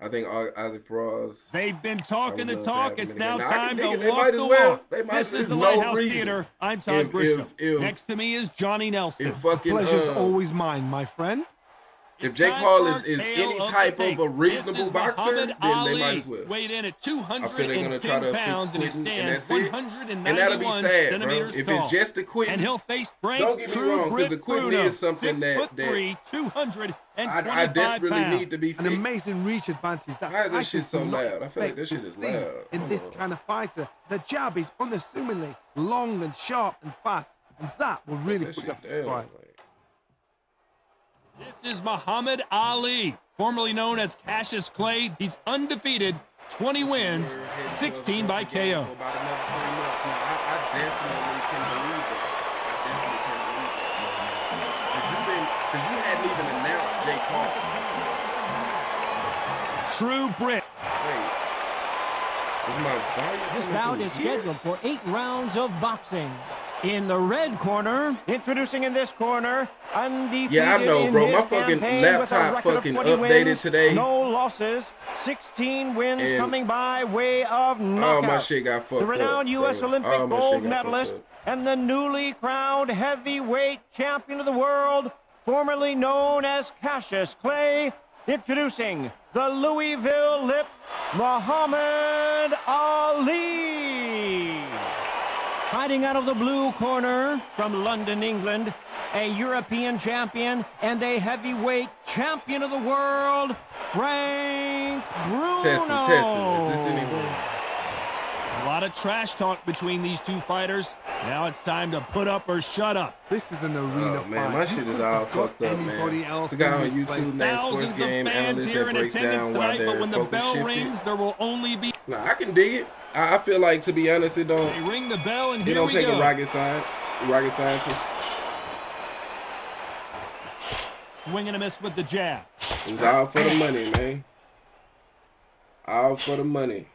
I think Isaac Frost. They've been talking the talk. It's now time to walk the walk. This is the Lighthouse Theater. I'm Todd Grisham. Next to me is Johnny Nelson. Pleasure's always mine, my friend. If Jake Paul is any type of a reasonable boxer, then they might as well. Weighed in at 210 pounds and he stands 191 centimeters tall. If it's just the Quentin, and he'll face don't get me wrong, because the Quentin is something that 225 I desperately need to be an amazing reach advantage. Why is this shit so loud? I feel like this shit is loud. In this kind of fighter, the jab is unassumingly long and sharp and fast, and that will really put you off the stride. This is Muhammad Ali, formerly known as Cassius Clay. He's undefeated, 20 wins, 16 by KO. I definitely can believe it. Because you hadn't even announced Jake Paul. True Brit. Wait. This bout is scheduled for 8 rounds of boxing. In the red corner, introducing in this corner, undefeated. Yeah, I know, bro. My fucking laptop fucking updated wins, today. No losses, 16 wins and coming by way of knockout. Oh, my shit got fucked up. The renowned U.S. Olympic gold medalist and the newly crowned heavyweight champion of the world, formerly known as Cassius Clay, introducing the Louisville Lip, Muhammad Ali. Fighting out of the blue corner from London, England, a European champion and a heavyweight champion of the world, Frank Bruno. Testing. Is this anyone? lot of trash talk between these two fighters. Now it's time to put up or shut up. This is an arena fight. Man, my shit is all fucked up, man. Else the guy on place. YouTube named Thousands Sports Game of fans Analyst here that in breaks attendance down why tonight, but their when the focus bell shifted. rings, there will only be... Nah, I can dig it. I feel like, to be honest, it don't... They ring the bell, and It here don't we take go. a rocket scientist. Swing and a miss with the jab. It was all for the money, man. All for the money.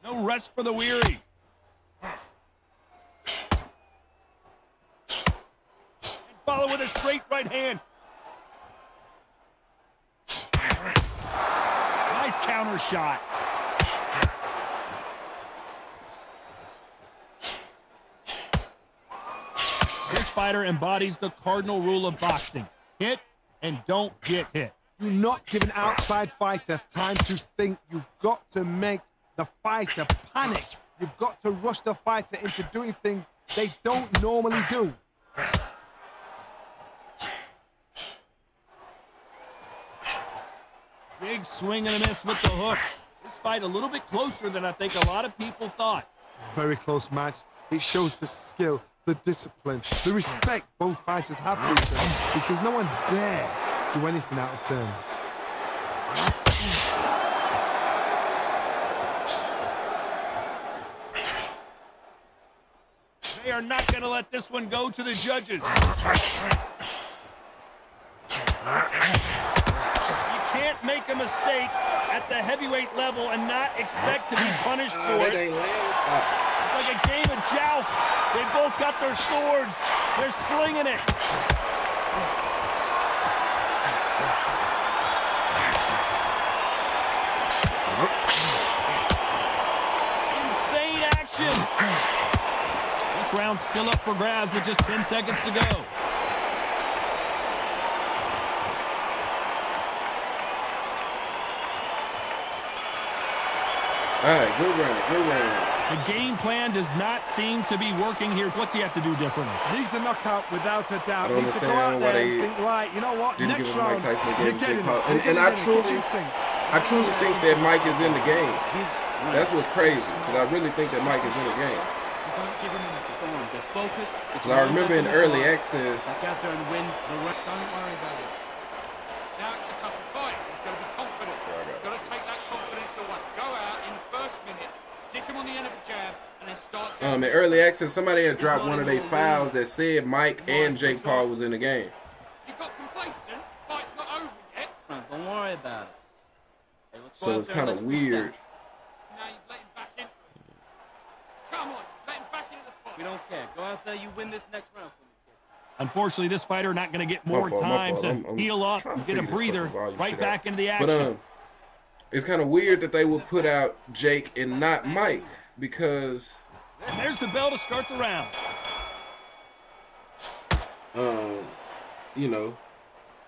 No rest for the weary. And follow with a straight right hand. Nice counter shot. This fighter embodies the cardinal rule of boxing. Hit and don't get hit. Do not give an outside fighter time to think. You've got to make the fighter panic. You've got to rush the fighter into doing things they don't normally do. Big swing and a miss with the hook. This fight a little bit closer than I think a lot of people thought. Very close match. It shows the skill, the discipline, the respect both fighters have for each other, because no one dare do anything out of turn. They are not going to let this one go to the judges. You can't make a mistake at the heavyweight level and not expect to be punished for it. It's like a game of joust. They both got their swords. They're slinging it. Insane action. This round's still up for grabs with just 10 seconds to go. All right, good round. The game plan does not seem to be working here. What's he have to do differently? Needs a knockout without a doubt. I don't Needs to go out understand why there and they think, right, you know what, didn't next give him Mike round, Tyson, they gave you're him getting Jake it. Paul. You're And getting I it in the truly kitchen sink. think that Mike is in the game. That's what's crazy, because I really think that Mike is in the game. Don't give him anything. Go on, get focused. Because I remember in early access, Back out there and win the rest. Don't worry about it. Now it's a tougher fight. He's got to be confident. He's got to take that confidence away. Go out in the first minute, stick him on the end of a jab, and then start. in early access, somebody had dropped one of their files that said Mike and Jake Paul was in the game. You got complacent. Fight's not over yet. Don't worry about it. Hey, let's go So out it's there and kind of let's reset. weird. Now you've let him back in. Come on, let him back into the fight. We don't care. Go out there, you win this next round for me, kid. Unfortunately, this fighter not going to get more time to heal up, get a breather, right back into the action. But it's kind of weird that they would put out Jake and not Mike, because And there's the bell to start the round. you know,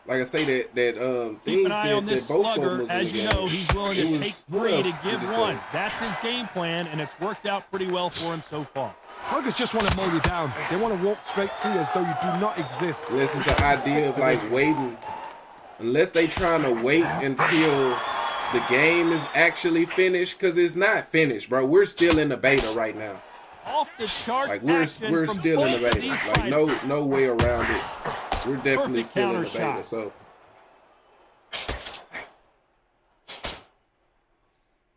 like I say, that Keep an eye on this slugger. As you know, he's willing to It take was 3 to rough, give to say. 1. That's his game plan, and it's worked out pretty well for him so far. Sluggers just want to mow you down. They want to walk straight through you as though you do not exist. Unless it's the idea of like waiting, unless they trying to wait until the game is actually finished, because it's not finished, bro. We're still in the beta right now. Off the charts Like we're action from still in both the of beta. these Like fighters. no way around it. We're definitely Perfect still in counter the beta. shot. So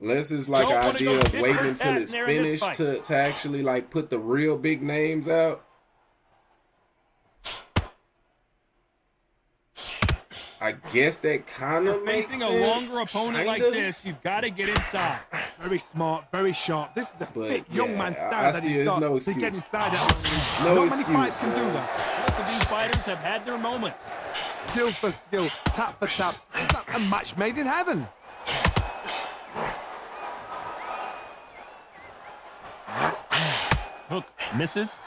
unless it's like Don't an wanna idea go of tit waiting for until tat it's there in this finished fight. to actually like put the real big names out. I guess that kind of makes Facing a sense, longer opponent like kinda. this, you've got to get inside. Very smart, very sharp. This is the But, fit young yeah, man I style that still- he's there's got no to excuse. get inside that. No Not many excuse, fights can do man. that. Both of these fighters have had their moments. Skill for skill, tap for tap. It's like a match made in heaven. Hook misses.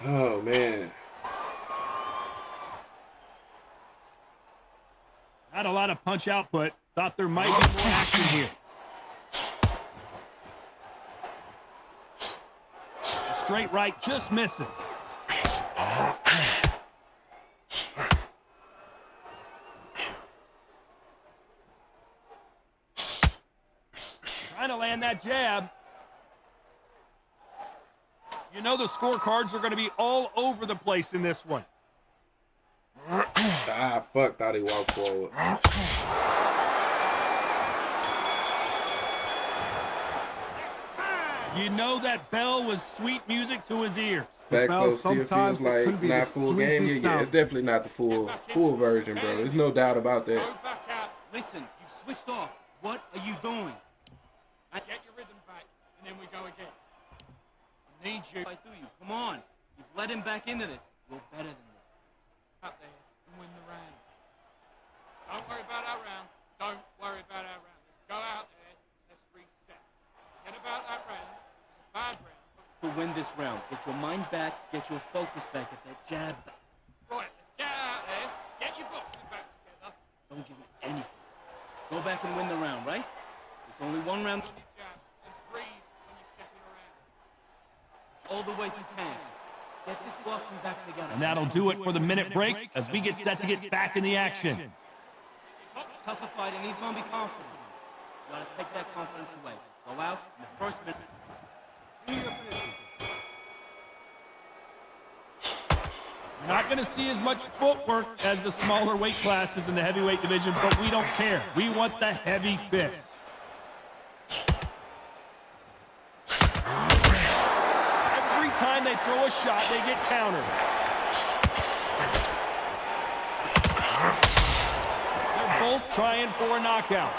Oh man. Not a lot of punch output. Thought there might be more action here. A straight right just misses. Trying to land that jab. You know the scorecards are going to be all over the place in this one. Ah, fuck, thought he walked forward. You know that bell was sweet music to his ears. Backflow still feels like not full game. Yeah, it's definitely not the full version, bro. There's no doubt about that. Go back out. Listen, you've switched off. What are you doing? Get your rhythm back, and then we go again. I need you Right through you. Come on. You've led him back into this. You're better than this. out there and win the round. Don't worry about our round. Don't worry about our round. Let's go out there. Let's reset. Forget about that round. It's a bad round. To win this round, get your mind back, get your focus back, get that jab back. Right, let's get out there. Get your boxing back together. Don't give him anything. Go back and win the round, right? It's only one round. On your jab and breathe when you're stepping around. All the way if you can. Get this boxing back together. And that'll do it for the minute break as we get set to get back in the action. Tougher fight, and he's going to be confident. You got to take that confidence away. Go out in the first minute. You're not going to see as much footwork as the smaller weight classes in the heavyweight division, but we don't care. We want the heavy fists. Every time they throw a shot, they get countered. They're both trying for a knockout.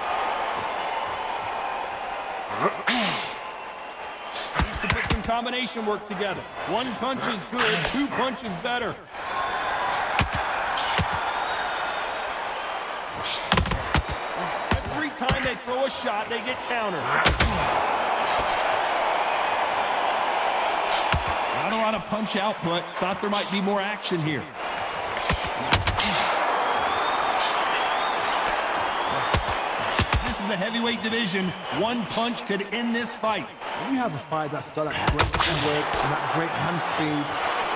Needs to put some combination work together. One punch is good, two punches better. Every time they throw a shot, they get countered. Not a lot of punch output. Thought there might be more action here. This is the heavyweight division. One punch could end this fight. When you have a fight that's got that great footwork and that great hand speed,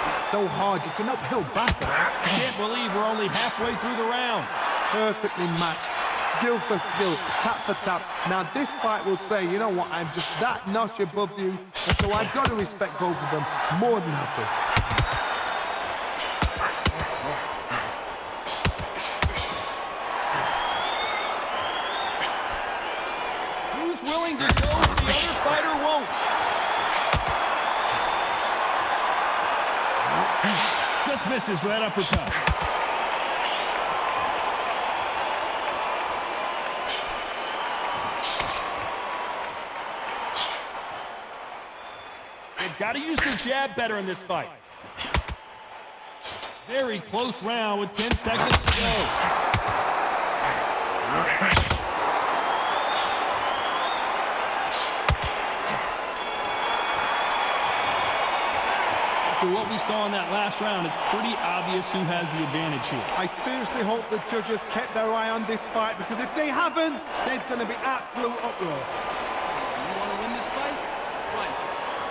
it's so hard. It's an uphill battle. I can't believe we're only halfway through the round. Perfectly matched, skill for skill, tap for tap. Now this fight will say, you know what, I'm just that notch above you, and so I've got to respect both of them more than happy. Who's willing to go if the other fighter won't? Just misses that uppercut. They've got to use their jab better in this fight. Very close round with 10 seconds to go. After what we saw in that last round, it's pretty obvious who has the advantage here. I seriously hope the judges kept their eye on this fight, because if they haven't, there's going to be absolute uproar. You want to win this fight? Right.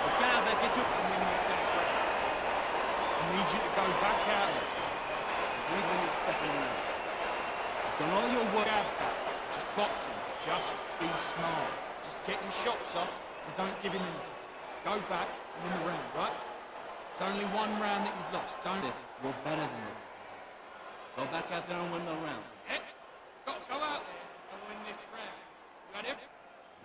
Let's get out there, get your... And win this next round. I need you to go back out there. Breathe when you're stepping around. You've done all your work. Jab back. Just boxing. Just be smart. Just get your shots off and don't give him anything. Go back and win the round, right? It's only one round that you've lost. Don't This, you're better than this. Go back out there and win the round. Go out there and win this round. Got it?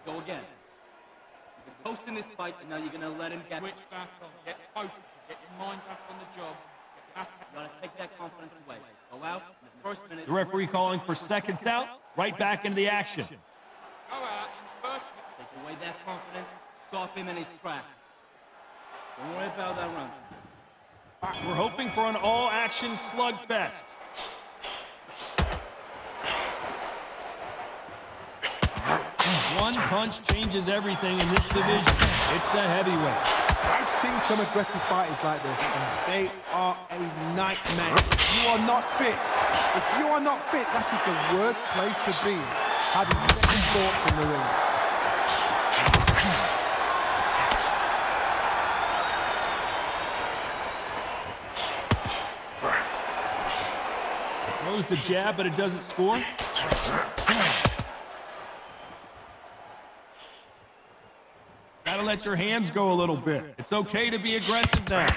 Go again. You've been coasting this fight, and now you're going to let him get... Switch back on. Get focused. Get your mind back on the job. Get back. You got to take that confidence away. Go out in the first minute. The referee calling for seconds out, right back into the action. Go out in the first. Take away that confidence. Stop him in his tracks. Don't worry about that round. We're hoping for an all-action slugfest. One punch changes everything in this division. It's the heavyweight. I've seen some aggressive fighters like this, and they are a nightmare. If you are not fit, that is the worst place to be, having second thoughts in the ring. Throws the jab, but it doesn't score. Gotta let your hands go a little bit. It's okay to be aggressive now.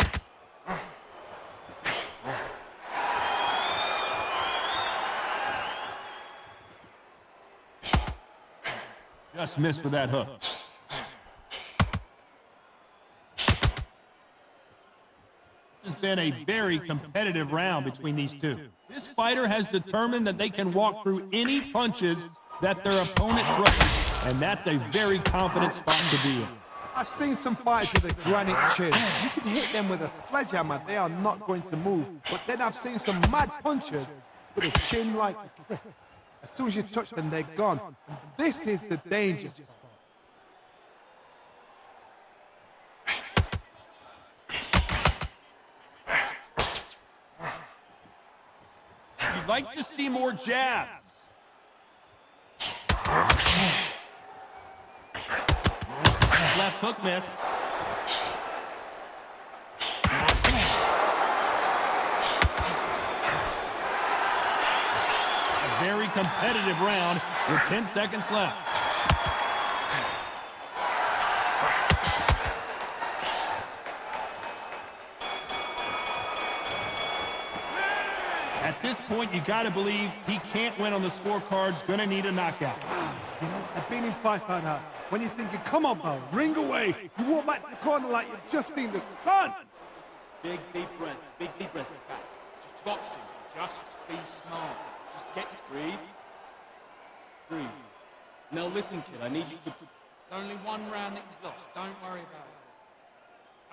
Just missed with that hook. This has been a very competitive round between these two. This fighter has determined that they can walk through any punches that their opponent throws, and that's a very confident spot to be in. I've seen some fighters with a granite chin. You can hit them with a sledgehammer, they are not going to move. But then I've seen some mad punchers with a chin like a crisp. As soon as you touch them, they're gone. And this is the danger spot. You'd like to see more jabs. Left hook missed. A very competitive round with 10 seconds left. At this point, you got to believe he can't win on the scorecards, gonna need a knockout. You know, I've been in fights like that. When you're thinking, come on, pal, ring away. You walk back to the corner like you've just seen the sun. Big deep breath. Big deep breath. Just boxing. Just be smart. Just get Breathe. Breathe. Now listen, kid, I need you to... It's only one round that you've lost. Don't worry about it.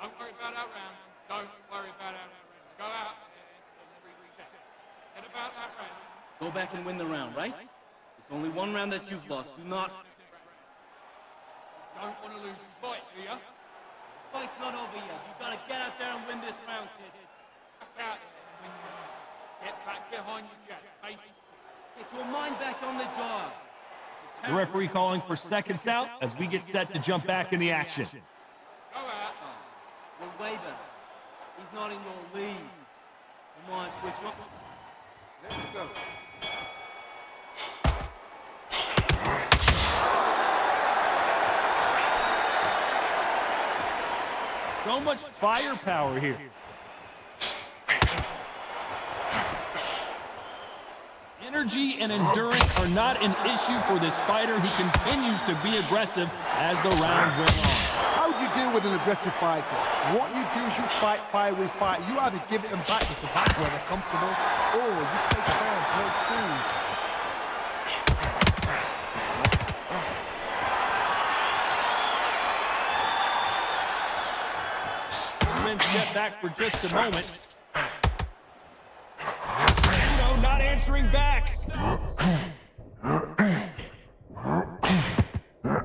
Don't worry about that round. Don't worry about that round. Go out there and reset. Forget about that round. Go back and win the round, right? It's only one round that you've lost. Do not... Don't want to lose the fight, do you? The fight's not over yet. You gotta get out there and win this round, kid. Back out there and win the round. Get back behind your jack. Face it. Get your mind back on the job. The referee calling for seconds out as we get set to jump back in the action. Go out. We're way better. He's not in your league. Come on, switch on. Let's go. So much firepower here. Energy and endurance are not an issue for this fighter who continues to be aggressive as the rounds go on. How do you deal with an aggressive fighter? What you do is you fight fire with fire. You either give it them back because that's where they're comfortable, or you take fair and play cool. Step back for just a moment. No, not answering back.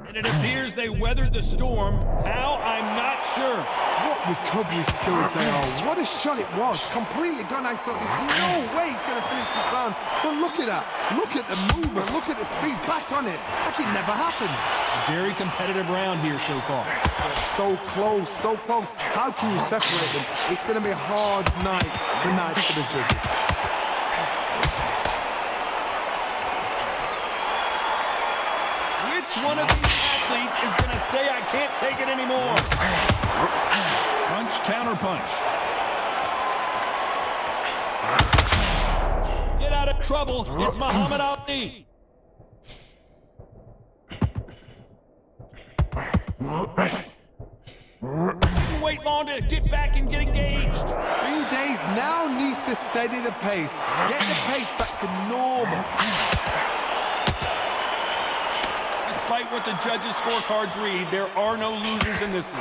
And it appears they weathered the storm. How? I'm not sure. What recovery skills they are. What a shot it was. Completely gone. I thought there's no way he's going to finish this round. But look at that. Look at the movement. Look at the speed. Back on it. Like it never happened. A very competitive round here so far. So close, so close. How can you separate them? It's going to be a hard night tonight for the judges. Which one of these athletes is going to say, I can't take it anymore? Punch, counter punch. Get out of trouble. It's Muhammad Ali. Wait long to get back and get engaged. Green Days now needs to steady the pace. Get the pace back to normal. Despite what the judges' scorecards read, there are no losers in this one.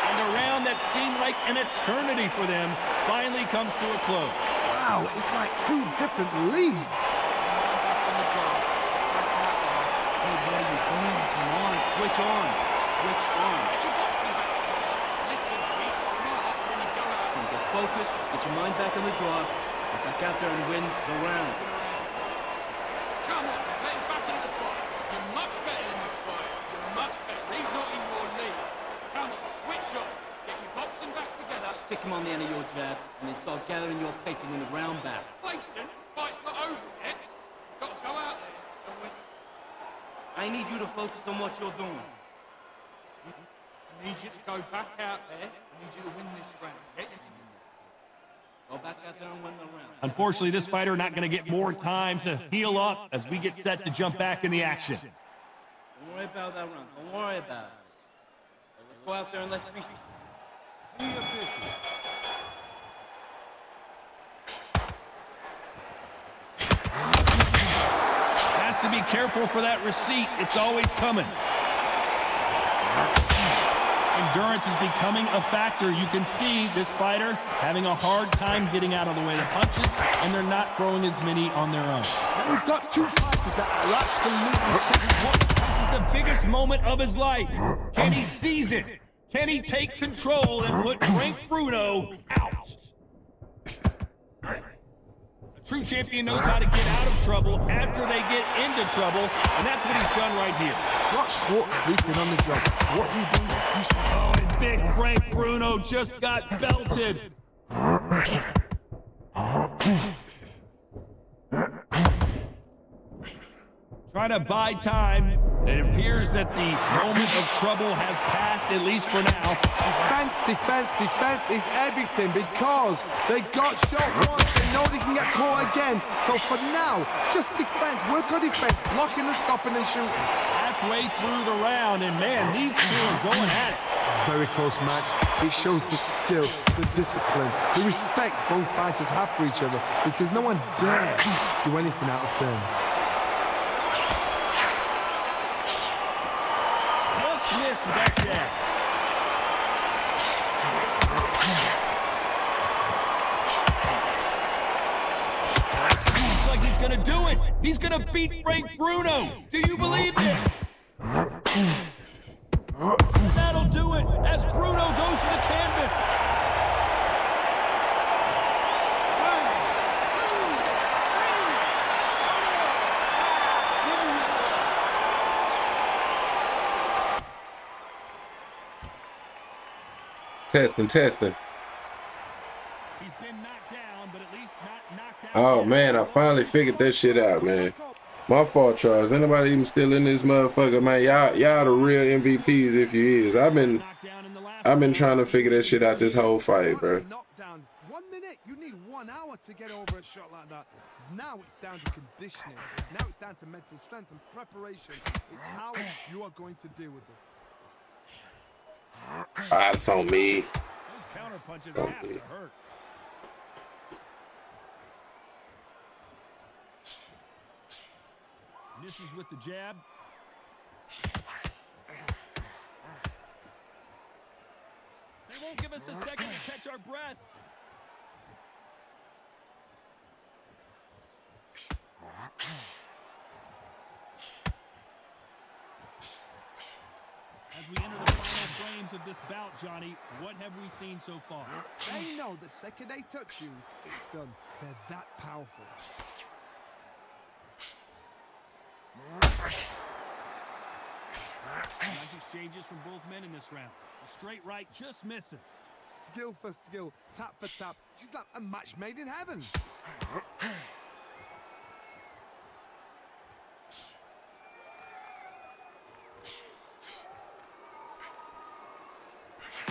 And a round that seemed like an eternity for them finally comes to a close. Wow, it's like two different leagues. Hey, where you going? Come on, switch on. Switch on. Listen, be smart when you go out. And get focused, get your mind back on the job, get back out there and win the round. Come on, get him back into the fight. You're much better in this fight. You're much better. He's not in your league. Come on, switch on. Get your boxing Listen back together. Stick him on the end of your jab, and then start gathering your pace and win the round back. Listen, fight's not over yet. You've got to go out there and win. I need you to focus on what you're doing. I need you to go back out there. I need you to win this round. Go back out there and win the round. Unfortunately, this fighter not going to get more time to heal up as we get set to jump back in the action. Don't worry about that round. Don't worry about it. Let's go out there and let's do your business. Has to be careful for that receipt. It's always coming. Endurance is becoming a factor. You can see this fighter having a hard time getting out of the way of the punches, and they're not throwing as many on their own. We've got two fighters that are absolutely shaking. This is the biggest moment of his life. Can he seize it? Can he take control and put Frank Bruno out? A true champion knows how to get out of trouble after they get into trouble, and that's what he's done right here. Got caught sleeping on the job. What do you do? Oh, and big Frank Bruno just got belted. Trying to buy time. It appears that the moment of trouble has passed, at least for now. Defense is everything because they got shot once. They know they can get caught again. So for now, just defense. Work on defense, blocking and stopping and shooting. Halfway through the round, and man, these two are going at it. Very close match. It shows the skill, the discipline, the respect both fighters have for each other because no one dares do anything out of turn. Just missed with that jab. Seems like he's gonna do it. He's gonna beat Frank Bruno. Do you believe this? That'll do it as Bruno goes to the canvas. Testing. He's been knocked down, but at least not knocked out. Oh man, I finally figured that shit out, man. My fault, Charles. Anybody even still in this motherfucker, man? Y'all the real MVPs if you is. I've been trying to figure that shit out this whole fight, bro. Knockdown. 1 minute. You need 1 hour to get over a shot like that. Now it's down to conditioning. Now it's down to mental strength and preparation. It's how you are going to deal with this. That's on me. Those counter punches have to hurt. Misses with the jab. They won't give us a second to catch our breath. As we enter the final frames of this bout, Johnny, what have we seen so far? They know the second they touch you, it's done. They're that powerful. Nice exchanges from both men in this round. A straight right just misses. Skill for skill, tap for tap. She's like a match made in heaven.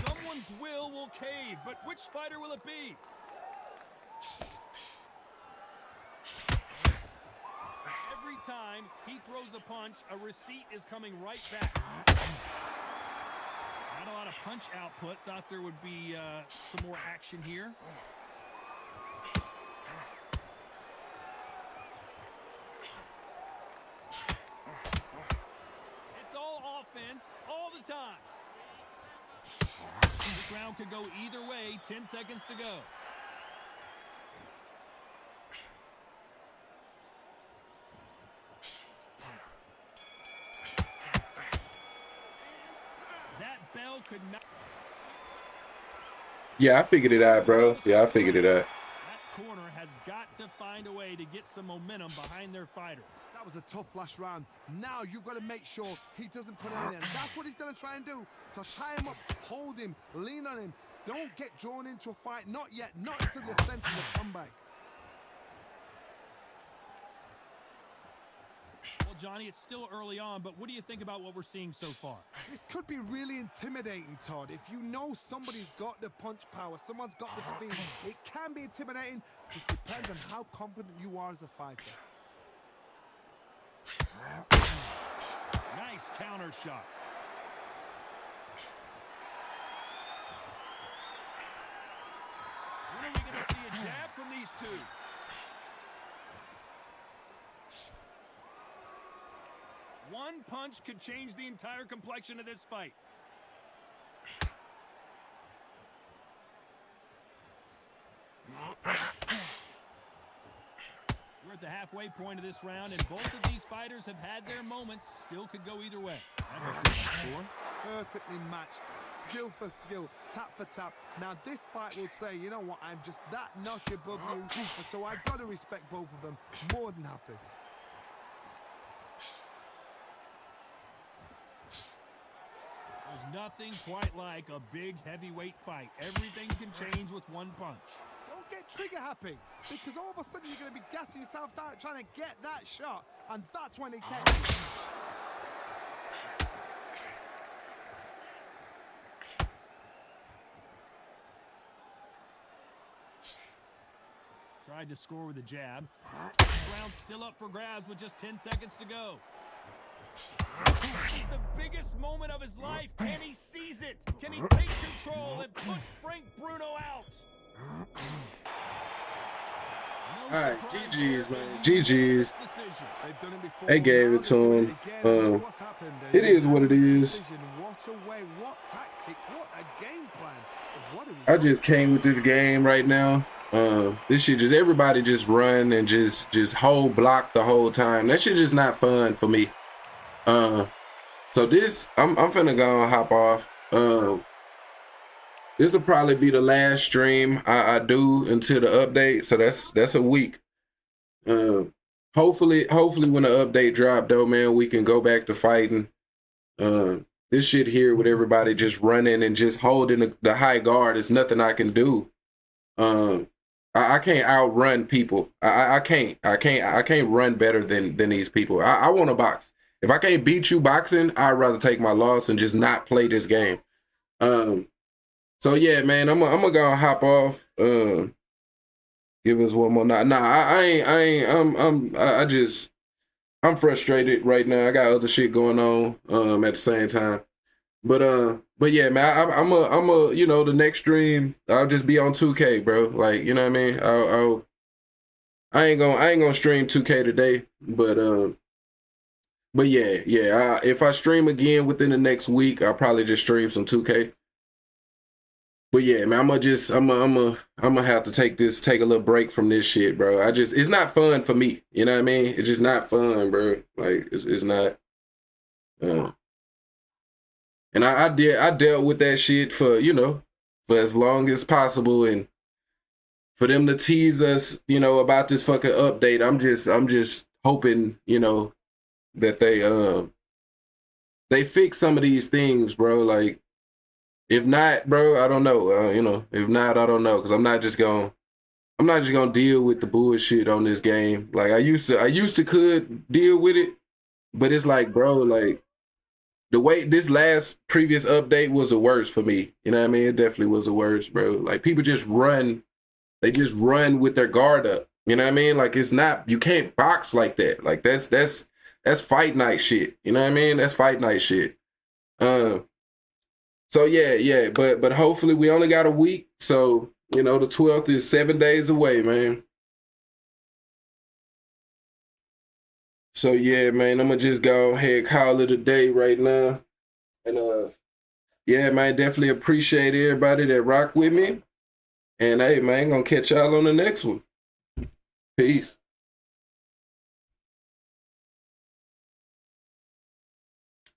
Someone's will cave, but which fighter will it be? Every time he throws a punch, a receipt is coming right back. Not a lot of punch output. Thought there would be some more action here. It's all offense all the time. This round could go either way. 10 seconds to go. That bell could not. Yeah, I figured it out, bro. Yeah, I figured it out. That corner has got to find a way to get some momentum behind their fighter. That was a tough last round. Now you've got to make sure he doesn't put it in. That's what he's going to try and do. So tie him up, hold him, lean on him, Don't get drawn into a fight. Not yet. Not until you're sensing the comeback. Well, Johnny, it's still early on, but what do you think about what we're seeing so far? This could be really intimidating, Todd. If you know somebody's got the punch power, someone's got the speed, it can be intimidating. Just depends on how confident you are as a fighter. Nice counter shot. When are we going to see a jab from these two? One punch could change the entire complexion of this fight. We're at the halfway point of this round, and both of these fighters have had their moments. Still could go either way. Perfectly matched, skill for skill, tap for tap. Now this fight will say, you know what, I'm just that notch above you, and so I've got to respect both of them. More than happy. There's nothing quite like a big heavyweight fight. Everything can change with one punch. Don't get trigger happy, because all of a sudden you're going to be gassing yourself out trying to get that shot, and that's when it gets. Tried to score with a jab. This round's still up for grabs with just 10 seconds to go. This is the biggest moment of his life, and he sees it. Can he take control and put Frank Bruno out? All right, GG's, man. GG's. They gave it to him. It is what it is. I just came with this game right now. This shit just everybody just run and just hold block the whole time. That shit just not fun for me. So this I'm finna go and hop off. This will probably be the last stream I do until the update. So that's a week. Hopefully when the update drop though, man, we can go back to fighting. This shit here with everybody just running and just holding the high guard is nothing I can do. I can't outrun people. I can't run better than these people. I want to box. If I can't beat you boxing, I'd rather take my loss and just not play this game. So yeah, man, I'm gonna go hop off. Give us one more. I'm frustrated right now. I got other shit going on at the same time. But yeah, man, I'm a you know, the next stream I'll just be on 2K, bro. Like, you know what I mean? I ain't gonna stream 2K today, but yeah. If I stream again within the next week, I'll probably just stream some 2K. But yeah, man, I'm gonna have to take a little break from this shit, bro. It's not fun for me. You know what I mean? It's just not fun, bro. Like it's not. And I dealt with that shit for, you know, for as long as possible, and for them to tease us, you know, about this fucking update, I'm just hoping, you know, that they fix some of these things, bro. Like, if not, bro, I don't know. You know, if not, I don't know, because I'm not just gonna deal with the bullshit on this game. Like I used to could deal with it, but it's like, bro, like the way this last previous update was the worst for me. You know what I mean? It definitely was the worst, bro. Like people just run, they just run with their guard up. You know what I mean? Like it's not, you can't box like that. Like that's fight night shit. You know what I mean? That's fight night shit. So yeah, but hopefully we only got a week. So, you know, the 12th is 7 days away, man. So yeah, man, I'm gonna just go ahead and call it a day right now. And yeah, man, definitely appreciate everybody that rock with me. And hey, man, gonna catch y'all on the next one. Peace.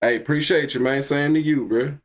Hey, appreciate you, man. Same to you, bro.